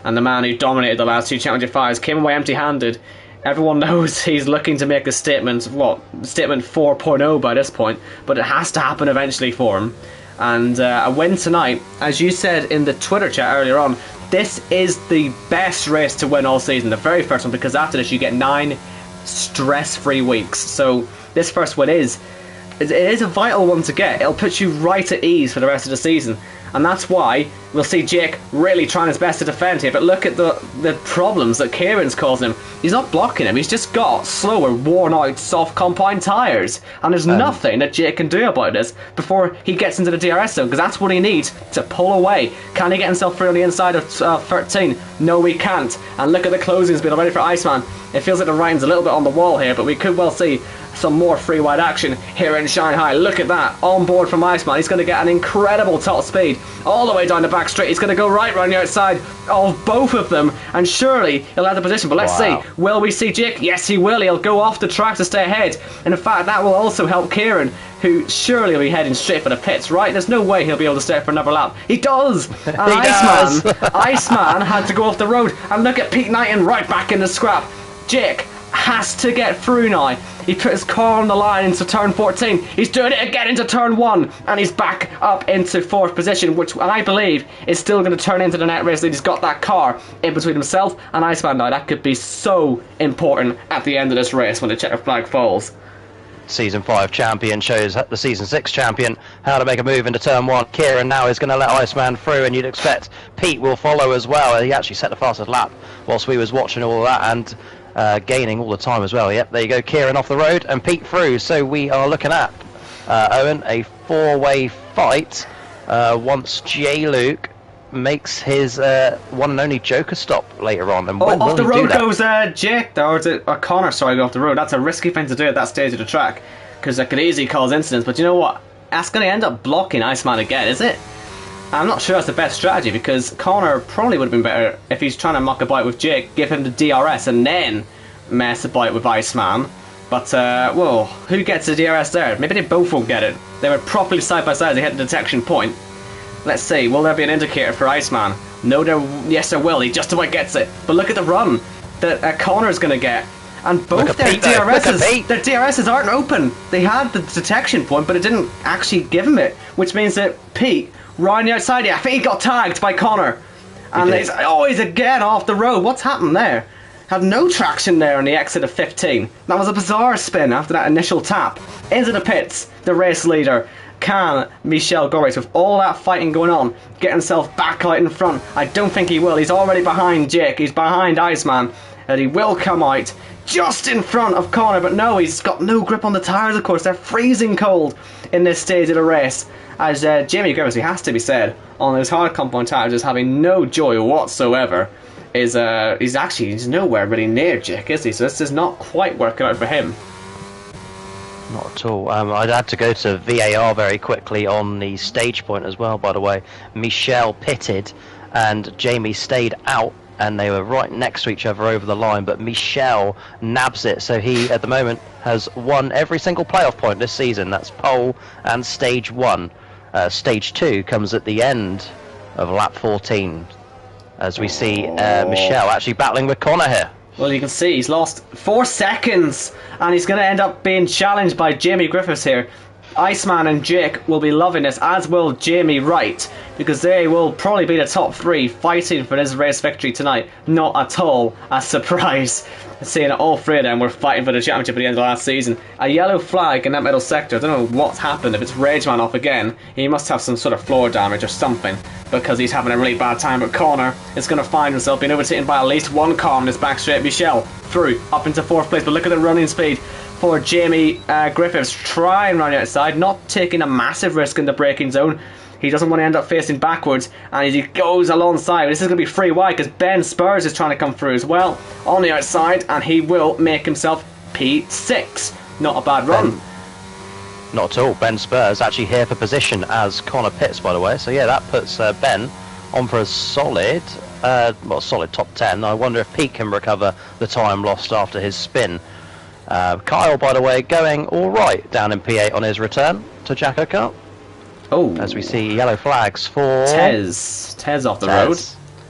[SPEAKER 1] and the man who dominated the last 2 championship fires came away empty-handed. Everyone knows he's looking to make a statement, statement 4.0 by this point, but it has to happen eventually for him. And a win tonight, as you said in the Twitter chat earlier on, this is the best race to win all season, the very first one, because after this you get 9 stress-free weeks. So this first one is a vital one to get. It'll put you right at ease for the rest of the season. And that's why we'll see Jake really trying his best to defend here. But look at the problems that Kieran's causing him. He's not blocking him. He's just got slower, worn-out, soft compound tyres. And there's nothing that Jake can do about this before he gets into the DRS zone, because that's what he needs to pull away. Can he get himself through on the inside of 13? No, he can't. And look at the closings being already for Iceman. It feels like the writing's a little bit on the wall here, but we could well see some more free wide action here in Shanghai. Look at that, on board from Iceman. He's going to get an incredible top speed all the way down the back straight. He's going to go right round the outside of both of them, and surely he'll have the position. But let's see, will we see Jake? Yes, he will. He'll go off the track to stay ahead, and in fact that will also help Kieran, who surely will be heading straight for the pits, right? There's no way he'll be able to stay for another lap. He does! And Iceman had to go off the road, and look at Pete Knighton right back in the scrap. Jake has to get through now. He put his car on the line into turn 14. He's doing it again into turn 1, and he's back up into 4th position, which I believe is still going to turn into the net race lead. He's got that car in between himself and Iceman now. That could be so important at the end of this race when the checker flag falls.
[SPEAKER 2] Season 5 champion shows the Season 6 champion how to make a move into turn 1. Kieran now is going to let Iceman through, and you'd expect Pete will follow as well. He actually set the fastest lap whilst we was watching all of that, and gaining all the time as well. Yep, there you go, Kieran off the road and Pete through. So we are looking at, Owen, a 4-way fight once J. Luke makes his one and only Joker stop later on. And when
[SPEAKER 1] off the
[SPEAKER 2] will he
[SPEAKER 1] road
[SPEAKER 2] do that?
[SPEAKER 1] goes Jake, or Connor, sorry, go off the road. That's a risky thing to do at that stage of the track, because that could easily cause incidents. But you know what? That's going to end up blocking Iceman again, is it? I'm not sure that's the best strategy, because Connor probably would have been better if he's trying to muck about with Jake, give him the DRS and then mess about with Iceman. But, well, who gets the DRS there? Maybe they both won't get it. They were properly side by side as they hit the detection point. Let's see, will there be an indicator for Iceman? No, yes there will, he just about gets it. But look at the run that Connor's going to get. And both their DRSs aren't open. They had the detection point, but it didn't actually give him it, which means that Pete, round the outside, I think he got tagged by Connor. And he's again off the road. What's happened there? Had no traction there on the exit of 15. That was a bizarre spin after that initial tap. Into the pits, the race leader. Can Michel Goris, with all that fighting going on, get himself back out in front? I don't think he will. He's already behind Jake. He's behind Iceman. And he will come out just in front of Connor. But no, he's got no grip on the tyres, of course. They're freezing cold in this stage of the race. As Jamie Griffiths, he has to be said, on those hard compound tyres, is having no joy whatsoever. He's nowhere really near Jake, is he? So this is not quite working out for him.
[SPEAKER 2] Not at all. I'd had to go to VAR very quickly on the stage point as well, by the way. Michel pitted and Jamie stayed out, and they were right next to each other over the line, but Michel nabs it, so he at the moment has won every single playoff point this season. That's pole and stage 1. Stage 2 comes at the end of lap 14, as we see Michel actually battling with Connor here.
[SPEAKER 1] Well, you can see he's lost 4 seconds, and he's going to end up being challenged by Jamie Griffiths here. Iceman and Jake will be loving this, as will Jamie Wright, because they will probably be the top 3 fighting for this race victory tonight. Not at all a surprise. seeing that all three of them were fighting for the championship at the end of last season. A yellow flag in that middle sector. I don't know what's happened. If it's Rageman off again, he must have some sort of floor damage or something, because he's having a really bad time. But Connor is going to find himself being overtaken by at least one car in his back straight. Michelle through up into 4th place, but look at the running speed for Jamie Griffiths. Trying around the outside, not taking a massive risk in the braking zone. He doesn't want to end up facing backwards, and he goes alongside. This is going to be free wide because Ben Spurs is trying to come through as well on the outside, and he will make himself P6. Not a bad run.
[SPEAKER 2] Not at all. Ben Spurs actually here for position as Connor pits, by the way. So yeah, that puts Ben on for a solid, solid top 10. I wonder if Pete can recover the time lost after his spin. Kyle, by the way, going all right down in P8 on his return to JACKOCAR.
[SPEAKER 1] Oh,
[SPEAKER 2] as we see yellow flags for
[SPEAKER 1] Tez off the road.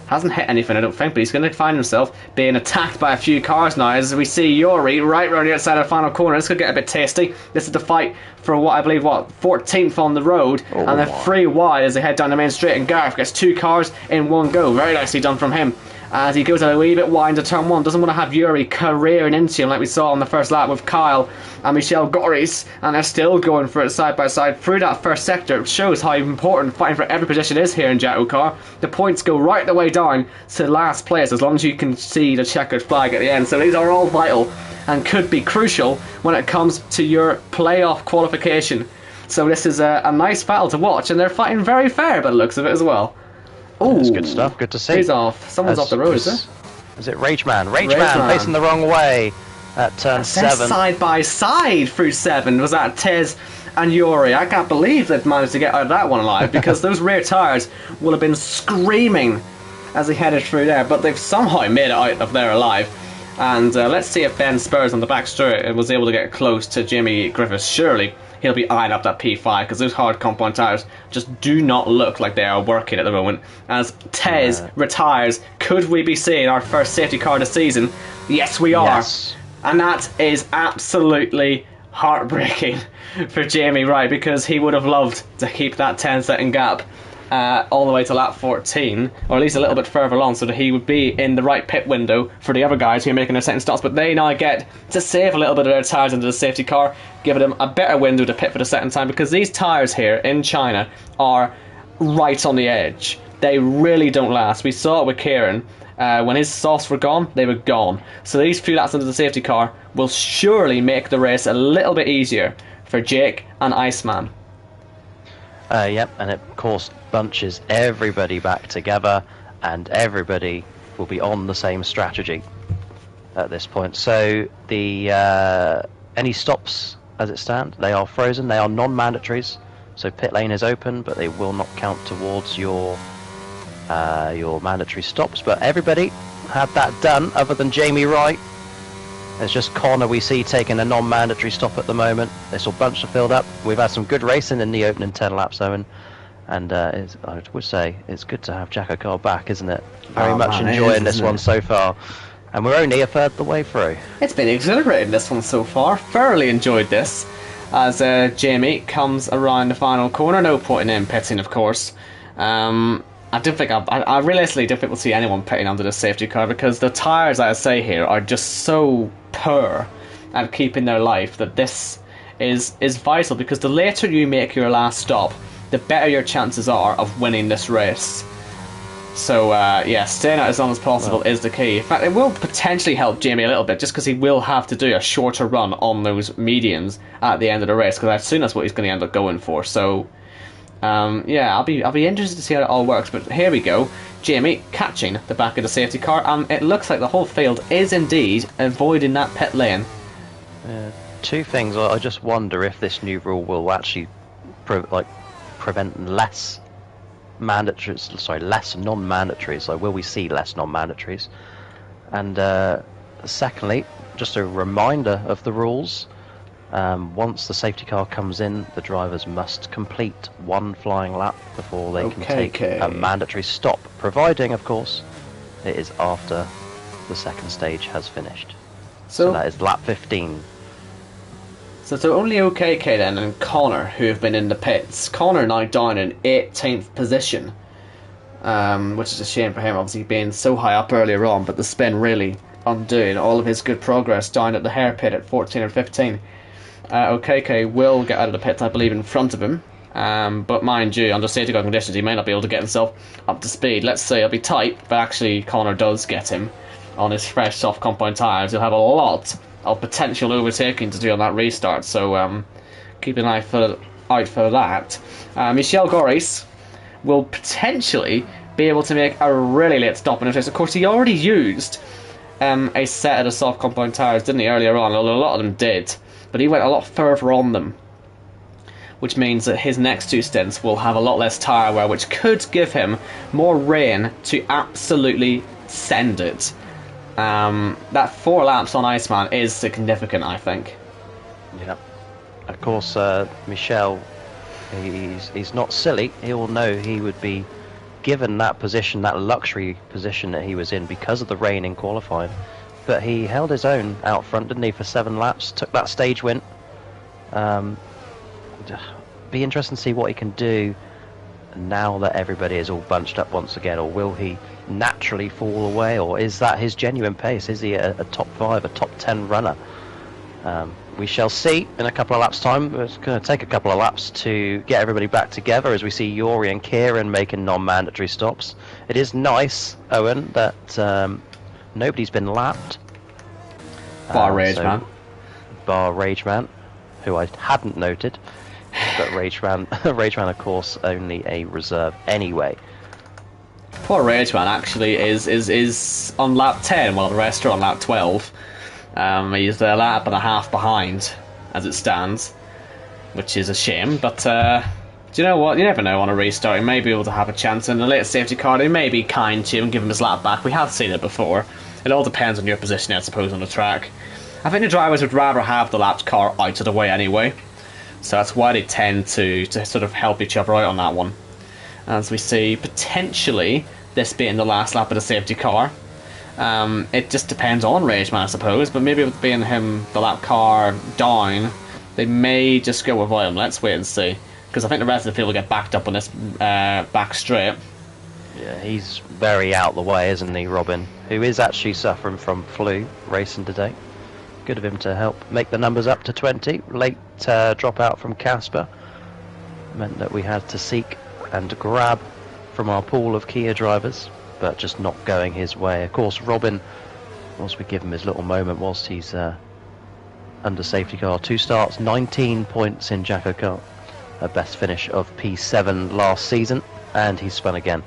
[SPEAKER 1] Hasn't hit anything, I don't think, but he's going to find himself being attacked by a few cars now, as we see Yuri right around the outside of the final corner. This could get a bit tasty. This is the fight for what I believe 14th on the road, and they're free wide as they head down the main straight, and Gareth gets 2 cars in one go. Very nicely done from him. As he goes a wee bit wide into turn 1, doesn't want to have Yuri careering into him like we saw on the first lap with Kyle and Michelle Goris, and they're still going for it side by side through that first sector. It shows how important fighting for every position is here in JACKOCAR. The points go right the way down to last place as long as you can see the checkered flag at the end. So these are all vital and could be crucial when it comes to your playoff qualification. So this is a nice battle to watch, and they're fighting very fair by the looks of it as well.
[SPEAKER 2] Oh, that's good stuff. Good to see.
[SPEAKER 1] He's off. Someone's off the road, is it?
[SPEAKER 2] Is it Rageman? Rageman facing the wrong way at turn 7.
[SPEAKER 1] Side by side through 7. Was that Tez and Yuri? I can't believe they've managed to get out of that one alive, because those rear tyres will have been screaming as they headed through there, but they've somehow made it out of there alive. And let's see if Ben Spurs on the back straight was able to get close to Jamie Griffiths. Surely he'll be eyeing up that P5, because those hard compound tyres just do not look like they are working at the moment. As Tez retires, could we be seeing our first safety car this season? Yes, we are.
[SPEAKER 2] Yes.
[SPEAKER 1] And that is absolutely heartbreaking for Jamie Wright, because he would have loved to keep that 10-second gap all the way to lap 14, or at least a little bit further along, so that he would be in the right pit window for the other guys who are making their second stops. But they now get to save a little bit of their tyres into the safety car, giving them a better window to pit for the second time, because these tyres here in China are right on the edge. They really don't last. We saw it with Kieran. When his softs were gone, they were gone. So these few laps into the safety car will surely make the race a little bit easier for Jake and Iceman.
[SPEAKER 2] Yep, and it of course bunches everybody back together, and everybody will be on the same strategy at this point. So the any stops as it stands, they are frozen. They are non-mandatories. So pit lane is open, but they will not count towards your mandatory stops. But everybody had that done, other than Jamie Wright. It's just Connor we see taking a non-mandatory stop at the moment. This will bunch to filled up. We've had some good racing in the opening 10 laps, Owen, and I would say it's good to have JACKOCAR back, isn't it? Very much enjoying this one so far, and we're only a third the way through. It's
[SPEAKER 1] been exhilarating, this one so far. Thoroughly enjoyed this, as Jamie comes around the final corner. No point in him pitting, of course. I don't think I realistically don't think we'll see anyone pitting under the safety car, because the tyres, I say here, are just so poor at keeping their life that this is vital, because the later you make your last stop, the better your chances are of winning this race. So yeah, staying out as long as possible is the key. In fact, it will potentially help Jamie a little bit, just because he will have to do a shorter run on those medians at the end of the race, because I assume that's what he's going to end up going for. So yeah, I'll be interested to see how it all works. But here we go, Jamie catching the back of the safety car, and it looks like the whole field is indeed avoiding that pit lane.
[SPEAKER 2] Two things. I just wonder if this new rule will actually prevent less mandatories, less non-mandatories. Like, will we see less non-mandatories? And secondly, just a reminder of the rules. Once the safety car comes in, the drivers must complete one flying lap before they can take a mandatory stop, providing, of course, it is after the second stage has finished. So that is lap 15.
[SPEAKER 1] So only OKK then and Connor who have been in the pits. Connor now down in 18th position, which is a shame for him, obviously being so high up earlier on, but the spin really undoing all of his good progress down at the hair pit at 14 and 15. OKK will get out of the pits, I believe, in front of him. But mind you, under safety car conditions, he may not be able to get himself up to speed. Let's say it'll be tight, but actually Connor does get him on his fresh soft compound tyres. He'll have a lot of potential overtaking to do on that restart, so keep an eye out for that. Michel Goris will potentially be able to make a really late stop in this race. Of course, he already used a set of the soft compound tyres, didn't he, earlier on? Although a lot of them did, but he went a lot further on them, which means that his next 2 stints will have a lot less tyre wear, which could give him more rein to absolutely send it. That 4 laps on Iceman is significant, I think.
[SPEAKER 2] Yeah. Of course, Michel, he's not silly. He'll know he would be given that position, that luxury position that he was in because of the rain in qualifying. But he held his own out front, didn't he, for 7 laps, took that stage win. Be interesting to see what he can do now that everybody is all bunched up once again, or will he naturally fall away, or is that his genuine pace? Is he a top 5, a top 10 runner? We shall see in a couple of laps time. It's going to take a couple of laps to get everybody back together as we see Yuri and Kieran making non-mandatory stops. It is nice, Owen, that nobody's been lapped.
[SPEAKER 1] Bar Rageman.
[SPEAKER 2] Bar Rageman, who I hadn't noted. But Rageman, of course, only a reserve anyway.
[SPEAKER 1] Poor Rageman actually is on lap 10 while the rest are on lap 12. He's a lap and a half behind as it stands, which is a shame, but do you know what? You never know on a restart. He may be able to have a chance, and the late safety car, they may be kind to him and give him his lap back. We have seen it before. It all depends on your position, I suppose, on the track. I think the drivers would rather have the lapped car out of the way anyway, so that's why they tend to sort of help each other out on that one. As we see, potentially this being the last lap of the safety car. It just depends on Rageman, I suppose, but maybe with being him the lap car down, they may just go with him. Let's wait and see, because I think the rest of the field will get backed up on this back straight.
[SPEAKER 2] Yeah, he's very out the way, isn't he, Robin? Who is actually suffering from flu racing today. Good of him to help make the numbers up to 20. Late dropout from Casper meant that we had to seek and grab from our pool of Kia drivers, but just not going his way. Of course, Robin, once we give him his little moment whilst he's under safety car, 2 starts, 19 points in JACKOCAR, a best finish of P7 last season, and he's spun again.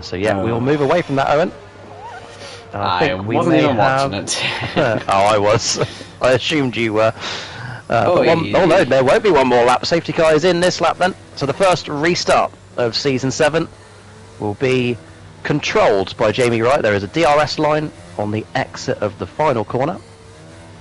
[SPEAKER 2] So yeah, we'll move away from that, Owen.
[SPEAKER 1] I wasn't even watching it.
[SPEAKER 2] Oh, I was. I assumed you were.
[SPEAKER 1] Oh
[SPEAKER 2] no, there won't be one more lap. Safety car is in this lap then. So the first restart of Season 7 will be controlled by Jamie Wright. There is a DRS line on the exit of the final corner.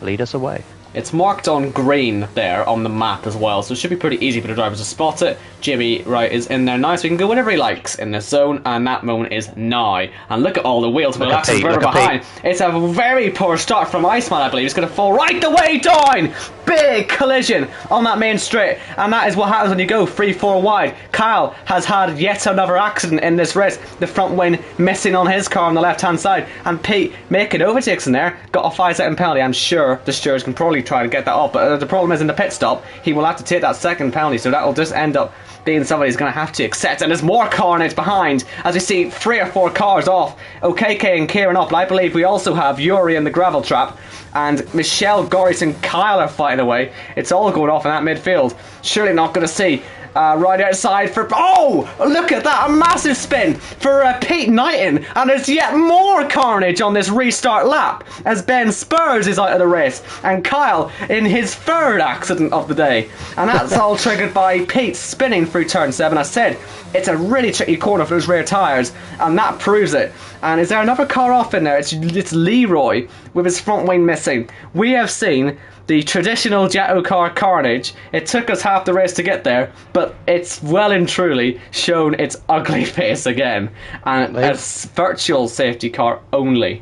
[SPEAKER 2] Lead us away.
[SPEAKER 1] It's marked on green there on the map as well, so it should be pretty easy for the drivers to spot it. Jamie Wright is in there now, so he can go whenever he likes in this zone, and that moment is now. And look at all the wheels for the laps further behind. It's a very poor start from Iceman, I believe. He's going to fall right the way down. Big collision on that main straight, and that is what happens when you go 3-4 wide. Kyle has had yet another accident in this race. The front wing missing on his car on the left-hand side, and Pete making overtakes in there. Got a 5-second penalty. I'm sure the stewards can probably try to get that off, but the problem is in the pit stop, he will have to take that second penalty, so that will just end up being somebody who's going to have to accept. And there's more carnage behind as we see 3 or 4 cars off. OKK and Kieran up, and I believe we also have Yuri in the gravel trap, and Michel, Goris and Kyle are fighting away. It's all going off in that midfield. Surely not going to see right outside for... Oh! Look at that! A massive spin for Pete Knighton. And there's yet more carnage on this restart lap as Ben Spurs is out of the race. And Kyle in his 3rd accident of the day. And that's all triggered by Pete spinning through turn 7. I said, it's a really tricky corner for those rear tyres. And that proves it. And is there another car off in there? It's Leroy with his front wing missing. We have seen the traditional JACKOCAR carnage. It took us half the race to get there, but it's well and truly shown its ugly face again. And it's virtual safety car only.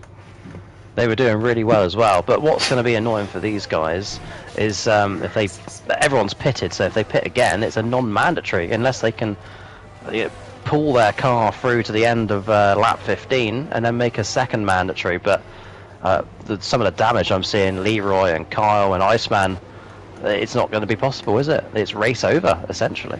[SPEAKER 2] They were doing really well as well, but what's going to be annoying for these guys is everyone's pitted, so if they pit again, it's a non-mandatory, unless they can pull their car through to the end of lap 15 and then make a second mandatory. But Some of the damage I'm seeing, Leroy and Kyle and Iceman, it's not going to be possible, is it? It's race over, essentially.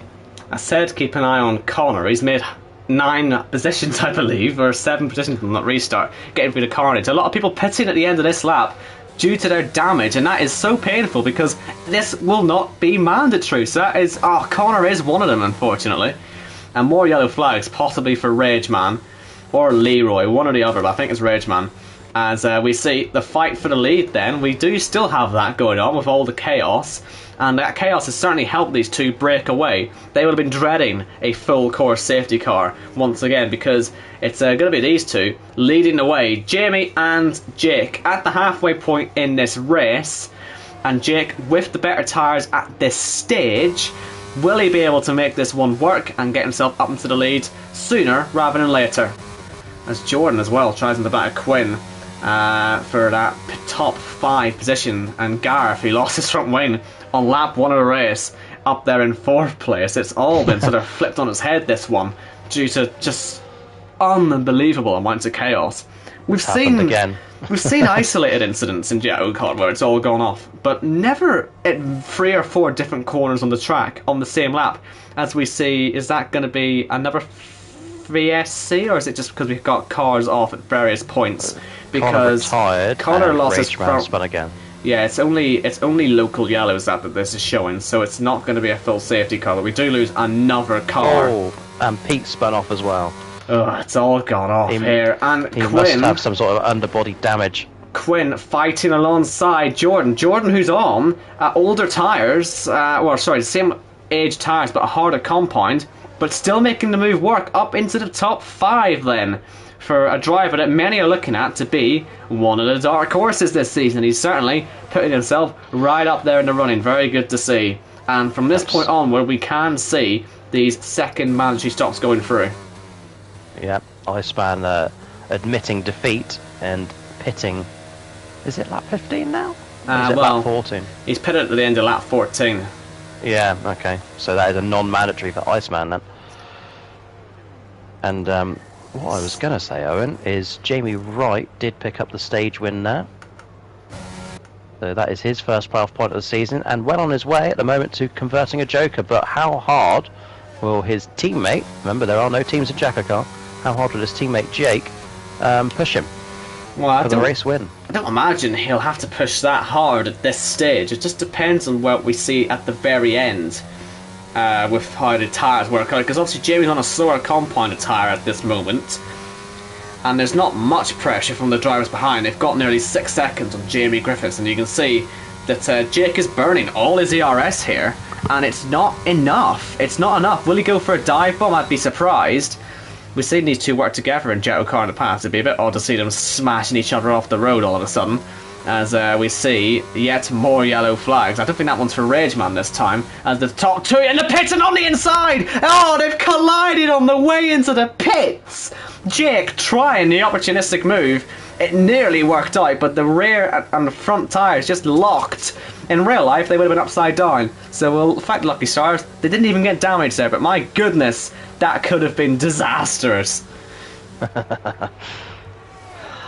[SPEAKER 1] I said keep an eye on Connor. He's made 9 positions, I believe, or 7 positions from that restart, getting through the carnage. A lot of people pitting at the end of this lap due to their damage, and that is so painful because this will not be mandatory. So that is, Connor is one of them, unfortunately. And more yellow flags, possibly for Rageman or Leroy, one or the other, but I think it's Rageman. As we see the fight for the lead then, we do still have that going on with all the chaos, and that chaos has certainly helped these two break away. They would have been dreading a full course safety car once again, because it's going to be these two leading the way, Jamie and Jake, at the halfway point in this race. And Jake, with the better tyres at this stage, will he be able to make this one work and get himself up into the lead sooner rather than later? As Jordan as well tries in the back of Quinn for that top 5 position, and Gareth, who lost his front wing on lap 1 of the race, up there in 4th place. It's all been sort of flipped on its head, this one, due to just unbelievable amounts of chaos. We've seen isolated incidents in JACKOCAR where it's all gone off, but never at 3 or 4 different corners on the track on the same lap. As we see, is that going to be another VSC, or is it just because we've got cars off at various points? Because Connor lost his front. Spun again. Yeah, it's only local yellows that this is showing, so it's not going to be a full safety car. But we do lose another car.
[SPEAKER 2] Oh, and Pete spun off as well.
[SPEAKER 1] Oh, it's all gone off here. And
[SPEAKER 2] he
[SPEAKER 1] Quinn
[SPEAKER 2] must have some sort of underbody damage.
[SPEAKER 1] Quinn fighting alongside Jordan. Jordan, who's on older tyres, the same age tyres, but a harder compound, but still making the move work up into the top 5 then, for a driver that many are looking at to be one of the dark horses this season. He's certainly putting himself right up there in the running. Very good to see. And from this point onward, we can see these second mandatory stops going through.
[SPEAKER 2] Yeah, Iceman admitting defeat and pitting. Is it lap 15 now? Is it lap 14?
[SPEAKER 1] He's pitted at the end of lap 14.
[SPEAKER 2] Yeah, okay. So that is a non-mandatory for Iceman then. And what I was going to say, Owen, is Jamie Wright did pick up the stage win there. So that is his first playoff point of the season, and well on his way at the moment to converting a joker. But how hard will his teammate, remember there are no teams in JACKOCAR, how hard will his teammate Jake push him for the race win?
[SPEAKER 1] I don't imagine he'll have to push that hard at this stage. It just depends on what we see at the very end. With how the tyres work out, because obviously Jamie's on a slower compounded tyre at this moment, and there's not much pressure from the drivers behind. They've got nearly 6 seconds on Jamie Griffiths, and you can see that Jake is burning all his ERS here, and it's not enough. It's not enough. Will he go for a dive bomb? I'd be surprised. We've seen these two work together in JACKOCAR in the past. It'd be a bit odd to see them smashing each other off the road all of a sudden. As we see yet more yellow flags. I don't think that one's for Rageman this time, as the top 2 in the pits and on the inside. Oh, they've collided on the way into the pits. Jake trying the opportunistic move. It nearly worked out, but the rear and the front tyres just locked. In real life, they would have been upside down. So we'll thank Lucky Stars. They didn't even get damaged there, but my goodness, that could have been disastrous.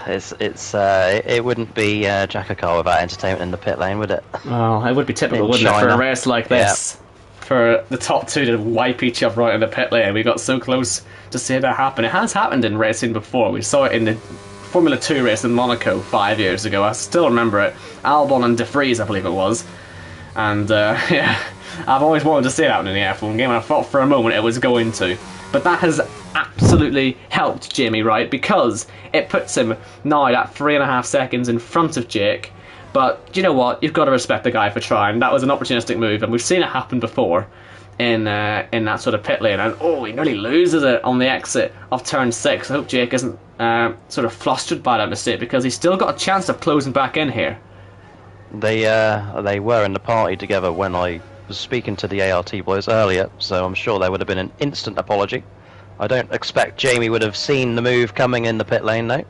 [SPEAKER 2] It wouldn't be JACKOCAR without entertainment in the pit lane, would it?
[SPEAKER 1] Well, it would be typical, wouldn't it, for a race like this? Yeah. For the top 2 to wipe each other out in the pit lane. We got so close to see that happen. It has happened in racing before. We saw it in the Formula 2 race in Monaco 5 years ago. I still remember it. Albon and De Vries, I believe it was. And yeah, I've always wanted to see it happen in the F1 game, and I thought for a moment it was going to. But that has absolutely helped Jamie Wright, because it puts him now at 3.5 seconds in front of Jake. But you know what? You've got to respect the guy for trying. That was an opportunistic move, and we've seen it happen before in that sort of pit lane. And he nearly loses it on the exit of turn 6. I hope Jake isn't sort of flustered by that mistake, because he's still got a chance of closing back in here.
[SPEAKER 2] They were in the party together when I was speaking to the ART boys earlier, so I'm sure there would have been an instant apology. I don't expect Jamie would have seen the move coming in the pit lane, though.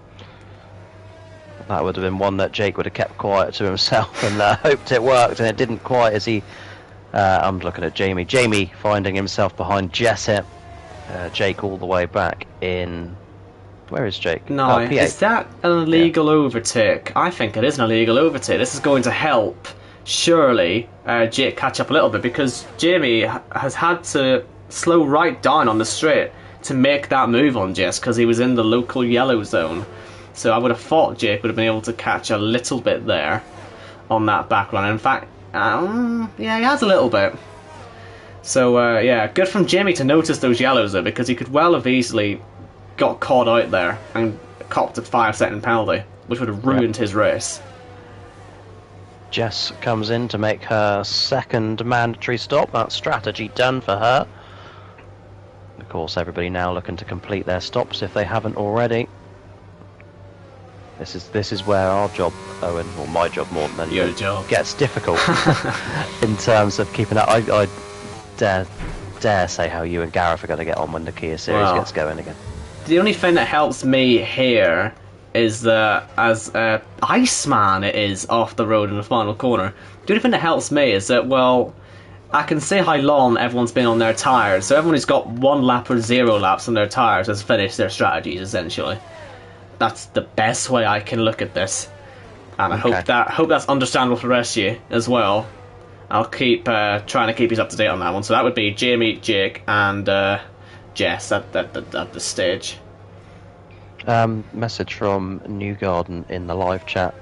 [SPEAKER 2] That would have been one that Jake would have kept quiet to himself and hoped it worked, and it didn't quite as he... I'm looking at Jamie. Jamie finding himself behind Jess here. Jake all the way back in Where is Jake?
[SPEAKER 1] No,
[SPEAKER 2] P8.
[SPEAKER 1] is that an illegal overtake? I think it is an illegal overtake. This is going to help, surely, Jake catch up a little bit, because Jamie has had to slow right down on the straight to make that move on Jess, because he was in the local yellow zone. So I would have thought Jake would have been able to catch a little bit there on that back run. In fact, yeah, he has a little bit. So, yeah, good from Jamie to notice those yellows, though, because he could well have easily got caught out there and copped a 5-second penalty, which would have ruined his race.
[SPEAKER 2] Jess comes in to make her second mandatory stop. That strategy done for her. Of course, everybody now looking to complete their stops if they haven't already. This is where our job, Owen, or my job more than anything,
[SPEAKER 1] Your job
[SPEAKER 2] gets difficult in terms of keeping up. I dare say how you and Gareth are going to get on when the Kia series gets going again.
[SPEAKER 1] The only thing that helps me here is that as Iceman it is off the road in the final corner, the only thing that helps me is that, well, I can see how long everyone's been on their tyres, so everyone who's got 1 lap or 0 laps on their tyres has finished their strategies, essentially. That's the best way I can look at this, and I hope that's understandable for the rest of you as well. I'll keep trying to keep you up to date on that one. So that would be Jamie, Jake, and Jess at the stage.
[SPEAKER 2] Message from Newgarden in the live chat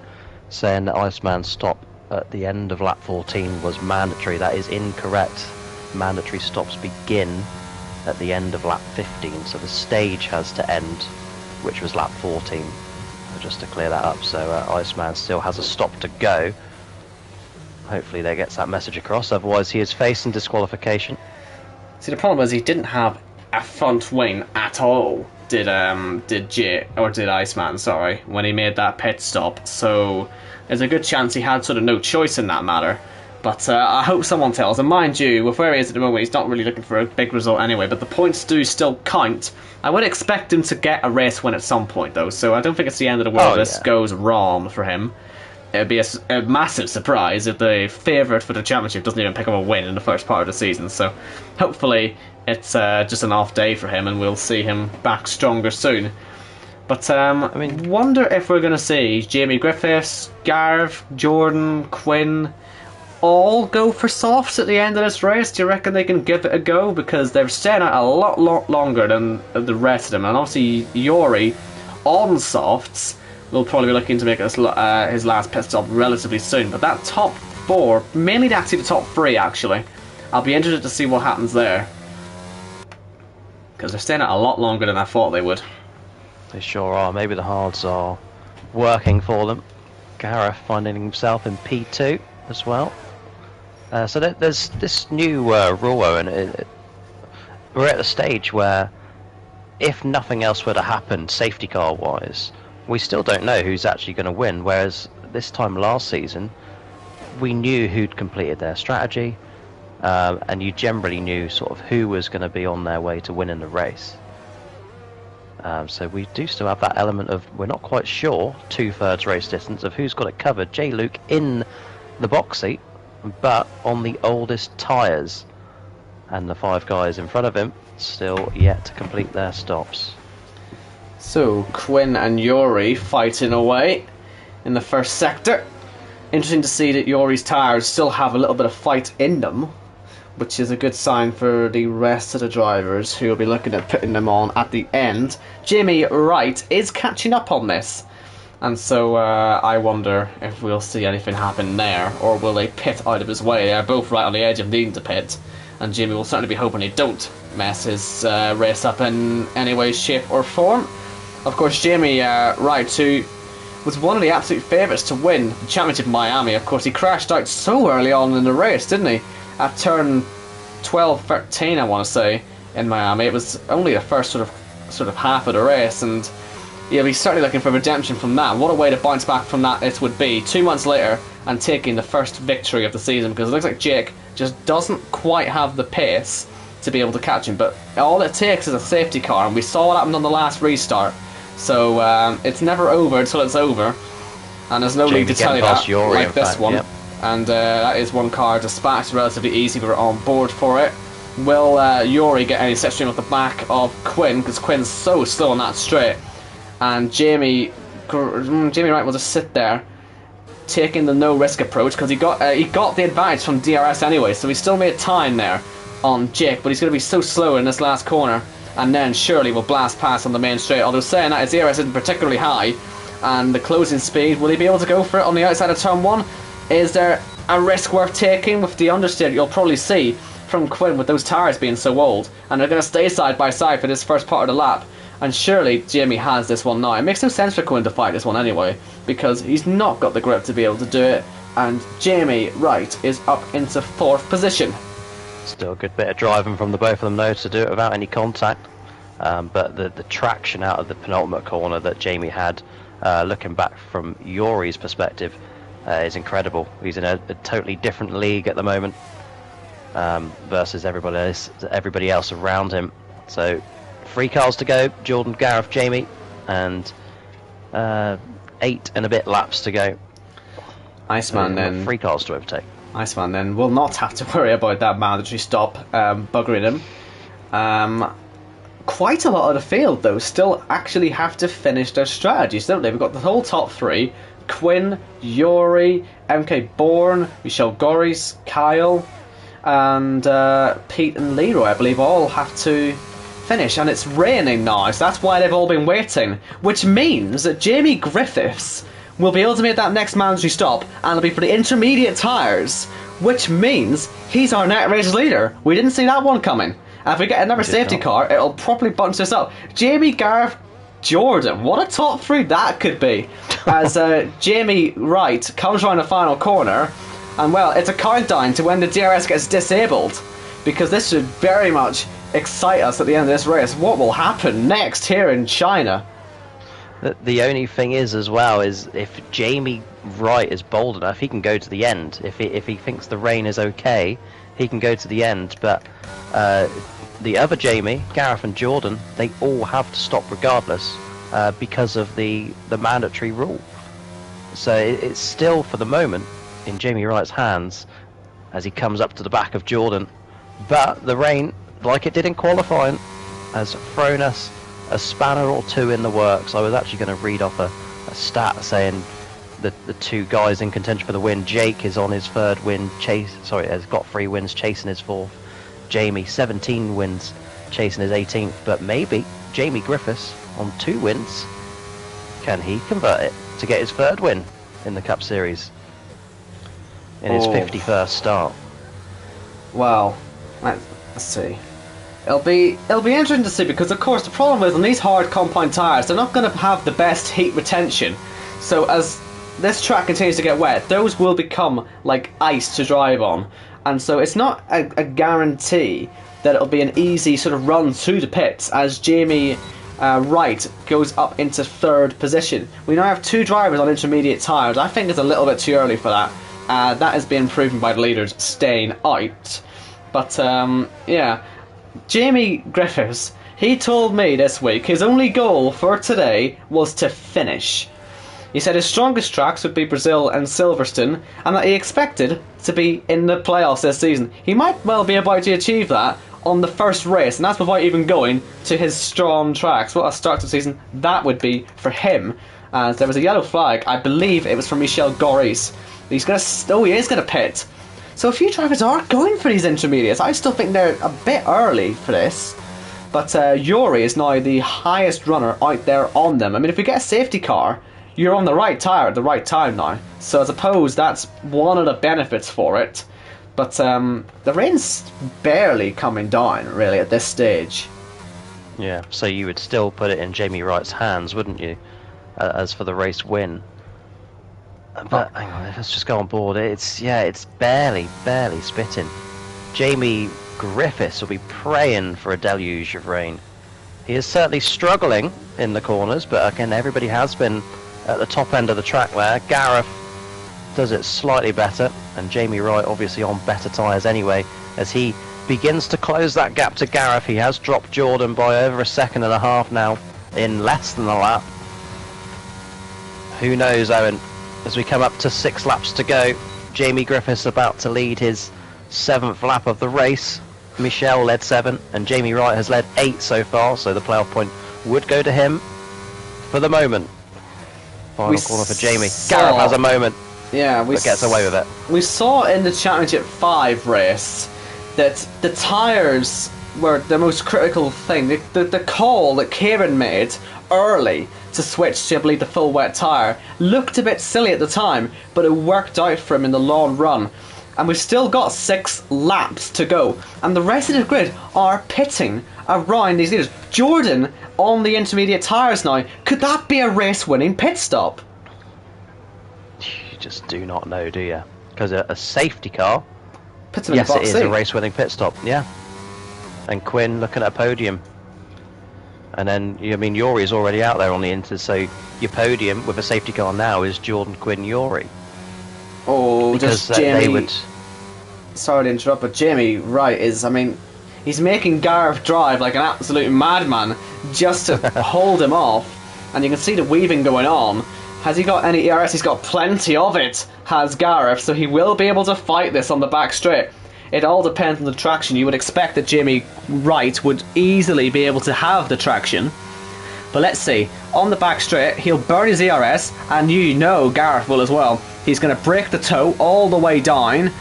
[SPEAKER 2] saying that Iceman's stop at the end of lap 14 was mandatory. That is incorrect. Mandatory stops begin at the end of lap 15, so the stage has to end, which was lap 14. So just to clear that up, so Iceman still has a stop to go. Hopefully they gets that message across, otherwise he is facing disqualification.
[SPEAKER 1] See, the problem is he didn't have a front wing at all, did Iceman, sorry, when he made that pit stop, so there's a good chance he had sort of no choice in that matter. But I hope someone tells him. Mind you, with where he is at the moment, he's not really looking for a big result anyway, but the points do still count. I would expect him to get a race win at some point, though, so I don't think it's the end of the world if this goes wrong for him. It would be a massive surprise if the favourite for the championship doesn't even pick up a win in the first part of the season, so hopefully it's just an off day for him and we'll see him back stronger soon. But I mean, wonder if we're going to see Jamie Griffiths, Gareth, Jordan, Quinn all go for softs at the end of this race. Do you reckon they can give it a go? Because they're staying out a lot longer than the rest of them, and obviously Yori on softs will probably be looking to make his last pit stop relatively soon. But that top 4, mainly actually the top 3 actually, I'll be interested to see what happens there, because they're staying out a lot longer than I thought they would.
[SPEAKER 2] They sure are. Maybe the hards are working for them. Gareth finding himself in P2 as well. So there's this new rule, and we're at a stage where if nothing else were to happen safety car wise, we still don't know who's actually going to win, whereas this time last season we knew who'd completed their strategy, and you generally knew sort of who was going to be on their way to winning the race. So we do still have that element of, we're not quite sure, 2/3 race distance, of who's got it covered. J. Luke in the box seat, but on the oldest tyres, and the 5 guys in front of him still yet to complete their stops.
[SPEAKER 1] So Quinn and Yori fighting away in the first sector. Interesting to see that Yori's tyres still have a little bit of fight in them, which is a good sign for the rest of the drivers who will be looking at putting them on at the end. Jamie Wright is catching up on this, and so I wonder if we'll see anything happen there, or will they pit out of his way? They're both right on the edge of needing to pit, and Jamie will certainly be hoping they don't mess his race up in any way, shape or form. Of course, Jamie Wright, who was one of the absolute favourites to win the championship in Miami, of course he crashed out so early on in the race, didn't he? At turn 12-13, I want to say, in Miami. It was only the first sort of half of the race, and yeah, he's certainly looking for redemption from that. What a way to bounce back from that it would be 2 months later and taking the first victory of the season, because it looks like Jake just doesn't quite have the pace to be able to catch him, but all it takes is a safety car, and we saw what happened on the last restart. So it's never over until it's over, and there's no need to tell you that, like this one. Yep. And that is one car dispatched, relatively easy. We're on board for it. Will Yori get any slipstream off the back of Quinn, because Quinn's so slow on that straight? and Jamie Wright will just sit there, taking the no risk approach because he got the advantage from DRS anyway, so he still made time there on Jake, but he's going to be so slow in this last corner, and then surely will blast past on the main straight. Although saying that, his DRS isn't particularly high, and the closing speed, will he be able to go for it on the outside of turn 1? Is there a risk worth taking with the understeer? You'll probably see from Quinn with those tires being so old, and they're going to stay side by side for this first part of the lap. And surely Jamie has this one now. It makes no sense for Quinn to fight this one anyway, because he's not got the grip to be able to do it. And Jamie Wright is up into 4th position.
[SPEAKER 2] Still a good bit of driving from the both of them though to do it without any contact. But the traction out of the penultimate corner that Jamie had, looking back from Yuri's perspective, is incredible. He's in a totally different league at the moment versus everybody else around him. So 3 cars to go, Jordan, Gareth, Jamie, and 8 and a bit laps to go.
[SPEAKER 1] Iceman then
[SPEAKER 2] 3 cars to overtake.
[SPEAKER 1] Iceman then will not have to worry about that mandatory stop buggering him. Quite a lot of the field though still actually have to finish their strategies, don't they? We've got the whole top 3: Quinn, Yuri, MK Bourne, Michel Goris, Kyle, and Pete and Leroy, I believe, all have to finish, and it's raining now, so that's why they've all been waiting, which means that Jamie Griffiths will be able to make that next mandatory stop, and it'll be for the intermediate tyres, which means he's our net race leader. We didn't see that one coming, and if we get another safety car, it'll properly bunch this up. Jamie, Gareth, Jordan, what a top 3 that could be, as Jamie Wright comes around the final corner, and well, it's a countdown to when the DRS gets disabled, because this should very much excite us at the end of this race. What will happen next here in China?
[SPEAKER 2] The only thing is, as well, is if Jamie Wright is bold enough, he can go to the end. If he thinks the rain is okay, he can go to the end. But the other Jamie, Gareth and Jordan, they all have to stop regardless because of the mandatory rule. So it's still, for the moment, in Jamie Wright's hands as he comes up to the back of Jordan. But the rain, like it did in qualifying, has thrown us a spanner or 2 in the works. I was actually going to read off a stat saying that the 2 guys in contention for the win, Jake is on his 3rd win, has got 3 wins, chasing his 4th. Jamie, 17 wins, chasing his 18th. But maybe Jamie Griffiths on 2 wins, can he convert it to get his 3rd win in the Cup Series in his 51st start?
[SPEAKER 1] Well, let's see. It'll be interesting to see, because of course the problem is on these hard compound tyres, they're not going to have the best heat retention. So as this track continues to get wet, those will become like ice to drive on, and so it's not a guarantee that it'll be an easy sort of run through the pits as Jamie Wright goes up into 3rd position. We now have 2 drivers on intermediate tyres. I think it's a little bit too early for that. That is being proven by the leaders staying out. But yeah, Jamie Griffiths, he told me this week his only goal for today was to finish. He said his strongest tracks would be Brazil and Silverstone, and that he expected to be in the playoffs this season. He might well be about to achieve that on the first race, and that's without even going to his strong tracks. What a start to the season that would be for him. As there was a yellow flag, I believe it was from Michel Goris. He is going to pit. So a few drivers are going for these intermediates. I still think they're a bit early for this. But Yuri is now the highest runner out there on them. I mean, if we get a safety car, you're on the right tyre at the right time now. So I suppose that's one of the benefits for it. But the rain's barely coming down, really, at this stage.
[SPEAKER 2] Yeah, so you would still put it in Jamie Wright's hands, wouldn't you? As for the race win. But hang on, let's just go on board. It's barely spitting. Jamie Griffiths will be praying for a deluge of rain. He is certainly struggling in the corners, but again, everybody has been at the top end of the track there. Gareth does it slightly better, and Jamie Wright obviously on better tyres anyway, as he begins to close that gap to Gareth. He has dropped Jordan by over 1.5 seconds now in less than a lap. Who knows, Owen? As we come up to 6 laps to go, Jamie Griffiths about to lead his 7th lap of the race. Michelle led 7, and Jamie Wright has led 8 so far, so the playoff point would go to him. for the moment. Final corner for Jamie. Gareth has a moment.
[SPEAKER 1] Yeah,
[SPEAKER 2] but gets away with it.
[SPEAKER 1] We saw in the Championship 5 race that the tyres were the most critical thing. The call that Kieran made early to switch to, I believe, the full wet tyre looked a bit silly at the time, but it worked out for him in the long run. And we've still got 6 laps to go, and the rest of the grid are pitting around these leaders. Jordan on the intermediate tyres now. Could that be a race-winning pit stop?
[SPEAKER 2] You just do not know, do you? Because a safety car,
[SPEAKER 1] Puts him
[SPEAKER 2] yes,
[SPEAKER 1] in
[SPEAKER 2] it
[SPEAKER 1] the
[SPEAKER 2] is
[SPEAKER 1] box
[SPEAKER 2] a race-winning pit stop, yeah. And Quinn looking at a podium. And then, I mean, Yuri's already out there on the Inters, so your podium with a safety car now is Jordan, Quinn, Yuri.
[SPEAKER 1] Oh,
[SPEAKER 2] Because
[SPEAKER 1] just Jamie.
[SPEAKER 2] they would...
[SPEAKER 1] Sorry to interrupt, but Jamie Wright is, I mean, he's making Gareth drive like an absolute madman just to hold him off. And you can see the weaving going on. Has he got any ERS? He's got plenty of it, has Gareth, so he will be able to fight this on the back straight. It all depends on the traction. You would expect that Jamie Wright would easily be able to have the traction. But let's see. On the back straight, he'll burn his ERS, and you know Gareth will as well. He's going to break the toe all the way down,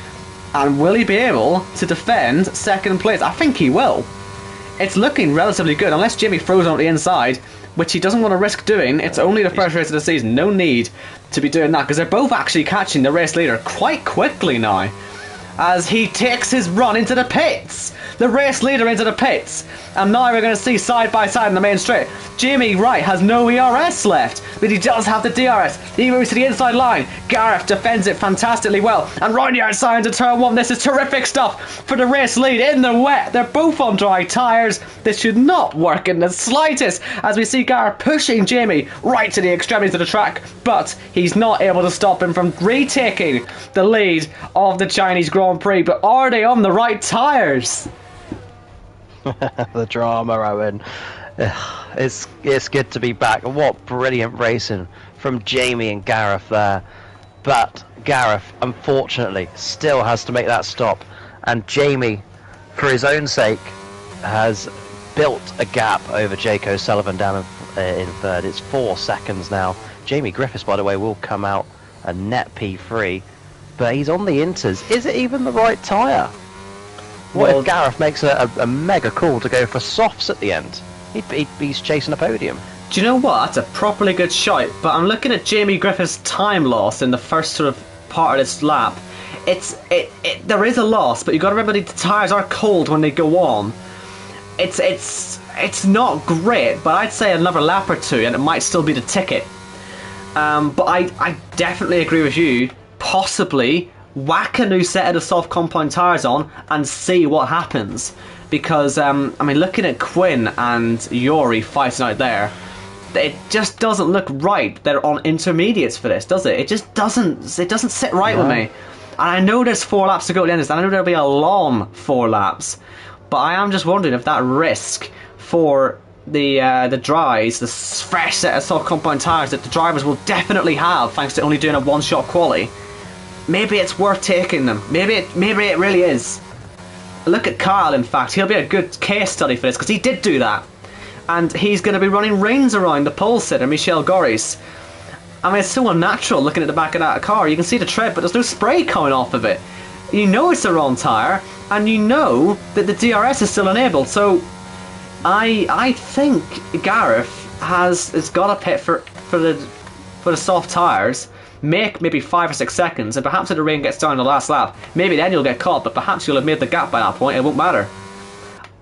[SPEAKER 1] and will he be able to defend second place? I think he will. It's looking relatively good, unless Jimmy throws on the inside, which he doesn't want to risk doing. It's only the first race of the season. No need to be doing that, because they're both actually catching the race leader quite quickly now, as he takes his run into the pits. The race leader into the pits. And now we're going to see side by side in the main straight. Jamie Wright has no ERS left, but he does have the DRS. He moves to the inside line. Gareth defends it fantastically well. And round the outside into turn 1. This is terrific stuff for the race lead in the wet. They're both on dry tyres. This should not work in the slightest, as we see Gareth pushing Jamie right to the extremities of the track. But he's not able to stop him from retaking the lead of the Chinese Grand Prix. But are they on the right tyres?
[SPEAKER 2] The drama, Owen. It's good to be back. What brilliant racing from Jamie and Gareth there. But Gareth, unfortunately, still has to make that stop. And Jamie, for his own sake, has built a gap over Jake O'Sullivan down in third. It's 4 seconds now. Jamie Griffiths, by the way, will come out a net P3. But he's on the Inters. Is it even the right tyre? What if Gareth makes a mega call to go for softs at the end? He's chasing a podium.
[SPEAKER 1] Do you know what? That's a properly good shot. But I'm looking at Jamie Griffiths' time loss in the first sort of part of this lap. There is a loss, but you've got to remember the tyres are cold when they go on. It's not great, but I'd say another lap or two, and it might still be the ticket. But I definitely agree with you. Possibly whack a new set of the soft compound tyres on and see what happens, because I mean, looking at Quinn and Yuri fighting out there, it just doesn't look right. They're on intermediates for this, does it? It just doesn't sit right with me. And I know there's 4 laps to go at the end of this, and I know there'll be a long 4 laps, but I am just wondering if that risk for the dries, the fresh set of soft compound tyres that the drivers will definitely have thanks to only doing a one-shot quali, maybe it's worth taking them. Maybe it really is. Look at Kyle, in fact. He'll be a good case study for this, because he did do that. And he's going to be running rings around the pole sitter, Michel Goris. I mean, it's so unnatural looking at the back of that car. You can see the tread, but there's no spray coming off of it. You know it's the wrong tyre, and you know that the DRS is still enabled. So I think Gareth has got a pit for the soft tyres. Make maybe 5 or 6 seconds, and perhaps if the rain gets down in the last lap, maybe then you'll get caught, but perhaps you'll have made the gap by that point. It won't matter.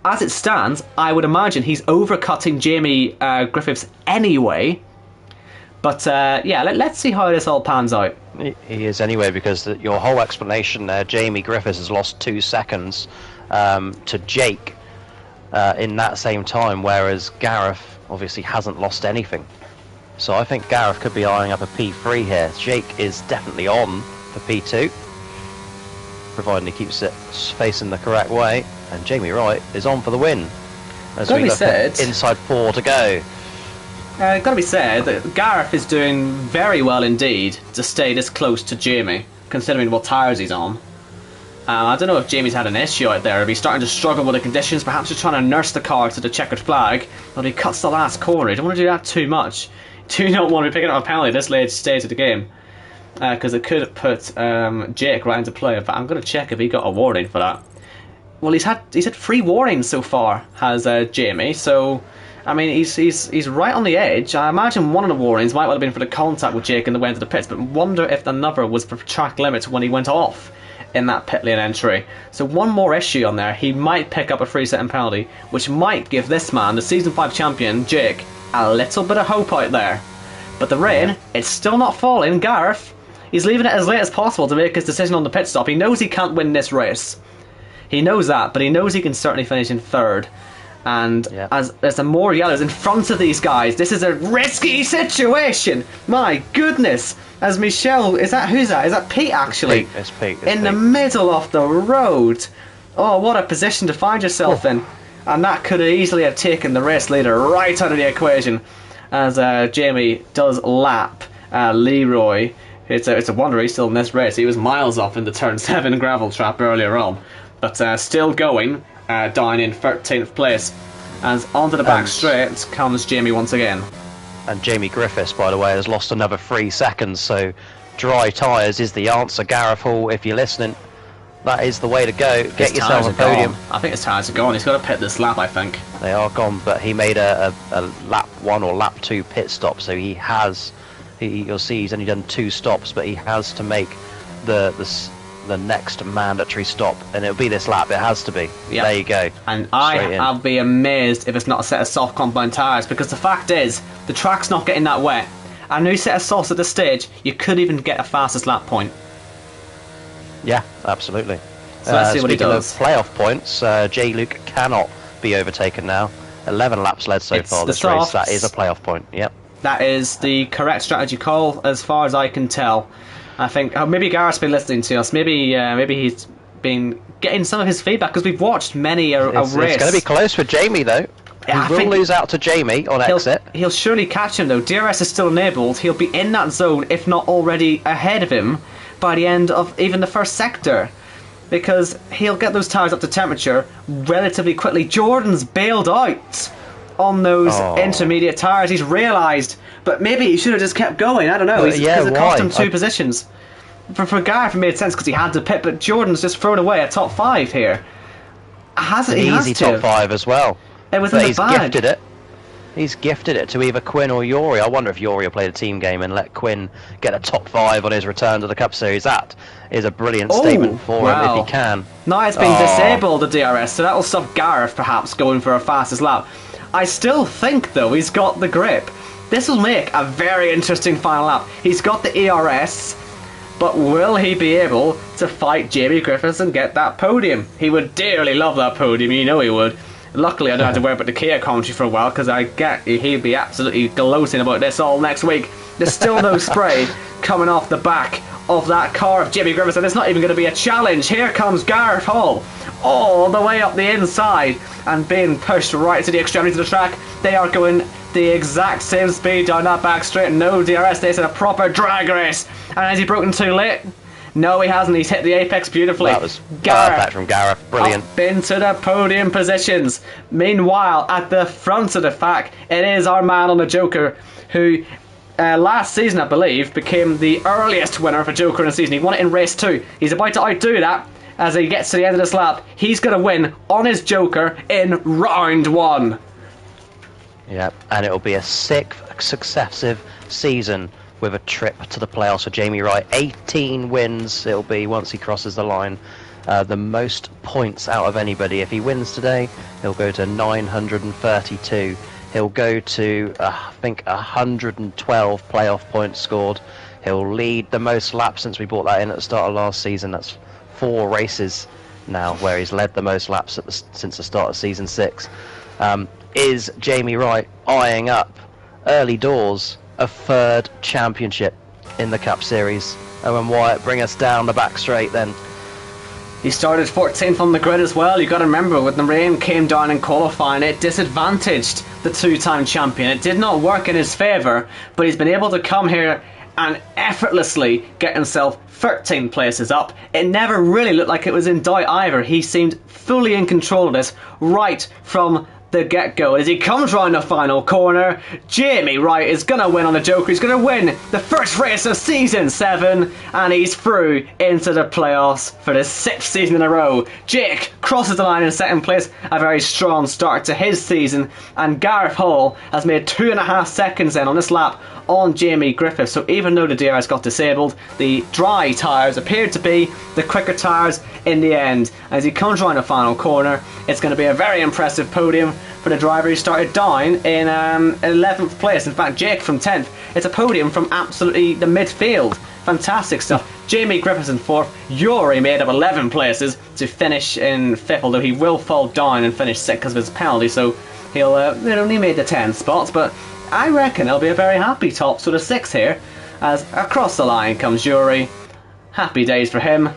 [SPEAKER 1] As it stands, I would imagine he's overcutting Jamie Griffiths anyway. But yeah, let's see how this all pans out.
[SPEAKER 2] He is anyway, because your whole explanation there, Jamie Griffiths has lost 2 seconds to Jake in that same time, whereas Gareth obviously hasn't lost anything. So I think Gareth could be eyeing up a P3 here. Jake is definitely on for P2, providing he keeps it facing the correct way. And Jamie Wright is on for the win. As we look at inside 4 to go.
[SPEAKER 1] Gotta be said that Gareth is doing very well indeed to stay this close to Jamie, considering what tyres he's on. I don't know if Jamie's had an issue out there, if he's starting to struggle with the conditions, perhaps he's trying to nurse the car to the checkered flag, but he cuts the last corner. He don't want to do that too much. do not want to be picking up a penalty this late stage of the game, because it could put Jake right into play. But I'm going to check if he got a warning for that. Well, he's had 3 warnings so far, has Jamie. So, I mean, he's right on the edge. I imagine one of the warnings might well have been for the contact with Jake in the way into the pits, but wonder if another was for track limits when he went off in that pit lane entry. So one more issue on there. He might pick up a 3-second penalty, which might give this man, the Season 5 champion, Jake, a little bit of hope out there. But the rain, it's still not falling. Gareth, he's leaving it as late as possible to make his decision on the pit stop. He knows he can't win this race. He knows that, but he knows he can certainly finish in 3rd. And as there's some more yellows in front of these guys, this is a risky situation. My goodness. As Michelle, who's that? Is that Pete, actually?
[SPEAKER 2] It's Pete.
[SPEAKER 1] In the middle of the road. Oh, what a position to find yourself in. And that could easily have taken the race leader right out of the equation. As Jamie does lap Leroy. It's a wonder he's still in this race. He was miles off in the turn 7 gravel trap earlier on. But still going down in 13th place. As onto the back straight comes Jamie once again.
[SPEAKER 2] And Jamie Griffiths, by the way, has lost another 3 seconds, so dry tyres is the answer. Gareth Hall, if you're listening, that is the way to go. Get yourself a podium.
[SPEAKER 1] I think his tyres are gone. He's got to pit this lap, I think.
[SPEAKER 2] They are gone, but he made a lap 1 or lap 2 pit stop, so you'll see he's only done 2 stops, but he has to make the next mandatory stop, and it'll be this lap. It has to be. Yep. There you go.
[SPEAKER 1] And I'll be amazed if it's not a set of soft compound tyres, because the fact is the track's not getting that wet. A new set of softs at this stage, you could even get a fastest lap point.
[SPEAKER 2] Yeah, absolutely.
[SPEAKER 1] So let's see what he does.
[SPEAKER 2] Speaking of playoff points, J. Luke cannot be overtaken now. 11 laps led so far this race. That is a playoff point. Yep.
[SPEAKER 1] That is the correct strategy call, as far as I can tell. I think maybe Gareth's been listening to us. Maybe he's been getting some of his feedback, because we've watched many a race.
[SPEAKER 2] It's going to be close for Jamie, though. Yeah, he will lose out to Jamie on exit.
[SPEAKER 1] He'll surely catch him, though. DRS is still enabled. He'll be in that zone, if not already ahead of him, by the end of even the first sector, because he'll get those tyres up to temperature relatively quickly. Jordan's bailed out on those intermediate tyres. He's realised, but maybe he should have just kept going. I don't know. Because it cost him 2 positions. For Gareth, it made sense because he had to pit, but Jordan's just thrown away a top 5 here.
[SPEAKER 2] Easy top 5 as well.
[SPEAKER 1] It was in the bag.
[SPEAKER 2] Gifted it. He's gifted it to either Quinn or Yori. I wonder if Yori will play the team game and let Quinn get a top 5 on his return to the Cup Series. That is a brilliant statement for him if he can.
[SPEAKER 1] Now it's been disabled, the DRS, so that will stop Gareth perhaps going for a fastest lap. I still think, though, he's got the grip. This will make a very interesting final lap. He's got the ERS, but will he be able to fight Jamie Griffiths and get that podium? He would dearly love that podium, you know he would. Luckily, I don't have to worry about the Kia commentary for a while, because I get he'd be absolutely gloating about this all next week. There's still no spray coming off the back of that car of Jimmy Griffiths, and it's not even going to be a challenge. Here comes Gareth Hall, all the way up the inside, and being pushed right to the extremity of the track. They are going the exact same speed down that back straight. No DRS, they said a proper drag race. And has he broken too late? No, he hasn't. He's hit the apex beautifully.
[SPEAKER 2] That was perfect from Gareth. Brilliant.
[SPEAKER 1] Up into the podium positions. Meanwhile, at the front of the pack, it is our man on the Joker, who last season, I believe, became the earliest winner for Joker in a season. He won it in race 2. He's about to outdo that as he gets to the end of this lap. He's going to win on his Joker in round 1.
[SPEAKER 2] Yeah, and it'll be a 6th successive season with a trip to the playoffs for Jamie Wright. 18 wins it'll be once he crosses the line. The most points out of anybody. If he wins today, he'll go to 932. He'll go to, I think, 112 playoff points scored. He'll lead the most laps since we brought that in at the start of last season. That's 4 races now where he's led the most laps since the start of season 6. Is Jamie Wright eyeing up early doors a 3rd championship in the Cup Series? Owen Wyatt, bring us down the back straight then.
[SPEAKER 1] He started 14th on the grid as well. You've got to remember, when the rain came down in qualifying, it disadvantaged the 2-time champion. It did not work in his favour, but he's been able to come here and effortlessly get himself 13 places up. It never really looked like it was in doubt either. He seemed fully in control of this right from the get-go. As he comes round the final corner, Jamie Wright is going to win on the Joker. He's going to win the first race of Season 7, and he's through into the playoffs for the 6th season in a row. Jake crosses the line in 2nd place, a very strong start to his season, and Gareth Hall has made 2.5 seconds then on this lap on Jamie Griffith. So even though the DRS got disabled, the dry tyres appeared to be the quicker tyres in the end. As he comes around the final corner, it's going to be a very impressive podium for the driver who started down in 11th place. In fact, Jake from 10th. It's a podium from absolutely the midfield. Fantastic stuff. Jamie Griffiths in 4th. Yuri made up 11 places to finish in 5th, although he will fall down and finish 6th because of his penalty, so he'll only made the 10 spots, but I reckon he'll be a very happy top sort of 6 here, as across the line comes Yuri. Happy days for him.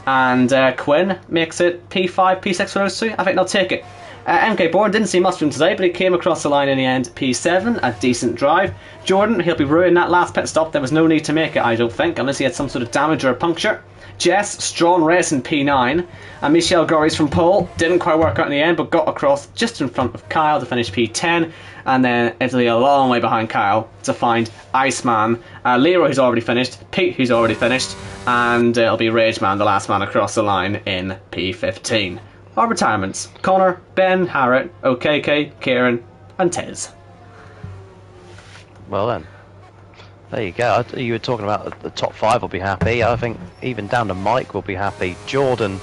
[SPEAKER 1] And Quinn makes it P5, P6 for those two. I think they'll take it. MK Bourne didn't see much of him today, but he came across the line in the end, P7, a decent drive. Jordan, he'll be ruined that last pit stop. There was no need to make it, I don't think, unless he had some sort of damage or a puncture. Jess, strong race in P9, and Michelle Gorries from pole, didn't quite work out in the end, but got across just in front of Kyle to finish P10, and then Italy a long way behind Kyle to find Iceman, Leroy who's already finished, Pete who's already finished, and it'll be Rageman, the last man across the line in P15. Our retirements: Connor, Ben, Harriet, OKK, Kieran, and Tez.
[SPEAKER 2] Well then, there you go. You were talking about the top 5 will be happy. I think even down to Mike will be happy. Jordan,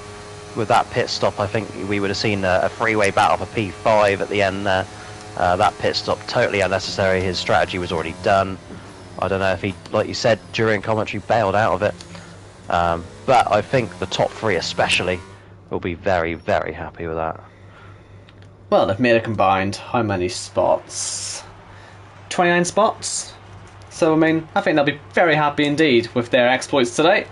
[SPEAKER 2] with that pit stop, I think we would have seen a freeway battle for P5 at the end there. That pit stop, totally unnecessary. His strategy was already done. I don't know if he, like you said, during commentary, bailed out of it. But I think the top 3 especially will be very, very happy with that.
[SPEAKER 1] Well, they've made a combined, how many spots? 29 spots? So, I mean, I think they'll be very happy indeed with their exploits today.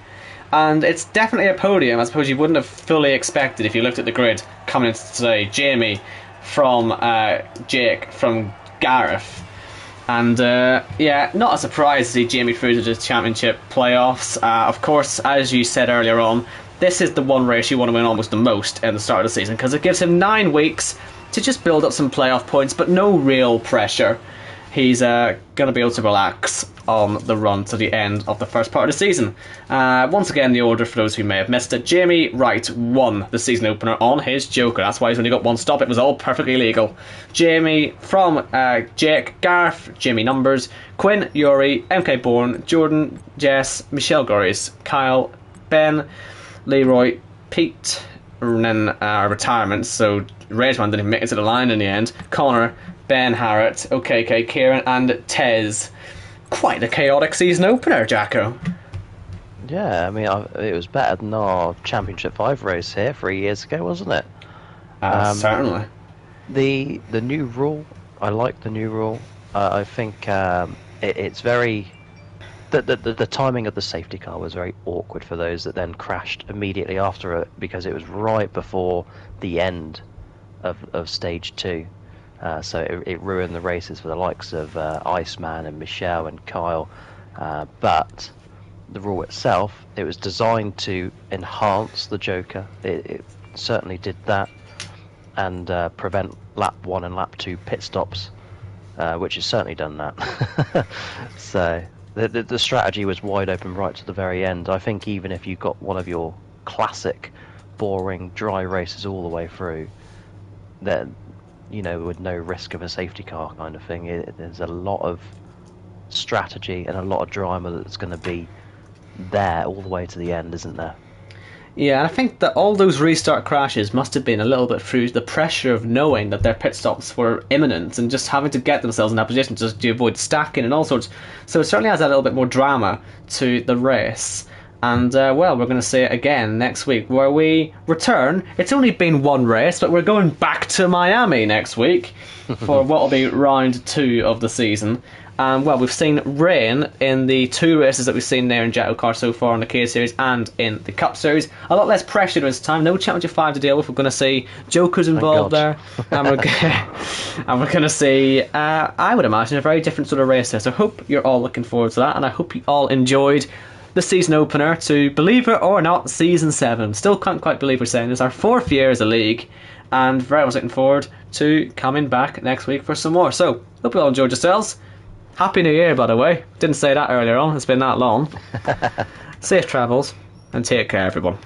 [SPEAKER 1] And it's definitely a podium, I suppose you wouldn't have fully expected if you looked at the grid coming into today. Jamie from Jake from Gareth. And yeah, not a surprise to see Jamie through to the championship playoffs. Of course, as you said earlier on, this is the one race you want to win almost the most at the start of the season, because it gives him 9 weeks to just build up some playoff points, but no real pressure. He's going to be able to relax on the run to the end of the first part of the season. Once again, the order for those who may have missed it: Jamie Wright won the season opener on his Joker. That's why he's only got 1 stop. It was all perfectly legal. Jamie from Jake, Gareth, Jimmy Numbers, Quinn, Yuri, MK Bourne, Jordan, Jess, Michelle Gorries, Kyle, Ben, Leroy, Pete, and then retirements. So Rageman didn't even make it to the line in the end. Connor, Ben, Harriet, OKK, Kieran, and Tez. Quite a chaotic season opener, Jacko.
[SPEAKER 2] Yeah, I mean, it was better than our Championship 5 race here 3 years ago, wasn't it?
[SPEAKER 1] Certainly.
[SPEAKER 2] The new rule, I like the new rule. I think it's very... The timing of the safety car was very awkward for those that then crashed immediately after it, because it was right before the end of stage 2. So it ruined the races for the likes of Iceman and Michelle and Kyle. But the rule itself, it was designed to enhance the Joker. It certainly did that, and prevent lap 1 and lap 2 pit stops, which has certainly done that. So the strategy was wide open right to the very end. I think even if you got one of your classic boring dry races all the way through, then, you know, with no risk of a safety car kind of thing, there's a lot of strategy and a lot of drama that's going to be there all the way to the end, isn't there?
[SPEAKER 1] Yeah, and I think that all those restart crashes must have been a little bit through the pressure of knowing that their pit stops were imminent and just having to get themselves in that position just to avoid stacking and all sorts. So it certainly adds a little bit more drama to the race. And, well, we're going to see it again next week, where we return. It's only been 1 race, but we're going back to Miami next week for what will be round 2 of the season. And, well, we've seen rain in the 2 races that we've seen there in JACKOCAR so far in the K Series and in the Cup Series. A lot less pressure this time. No Championship 5 to deal with. We're going to see Jokers involved there. And we're going to see, I would imagine, a very different sort of race there. So I hope you're all looking forward to that. And I hope you all enjoyed the season opener to, believe it or not, season 7. Still can't quite believe we're saying this. Our 4th year as a league, and very much looking forward to coming back next week for some more. So, hope you all enjoyed yourselves. Happy New Year, by the way. Didn't say that earlier on. It's been that long. Safe travels, and take care, everyone.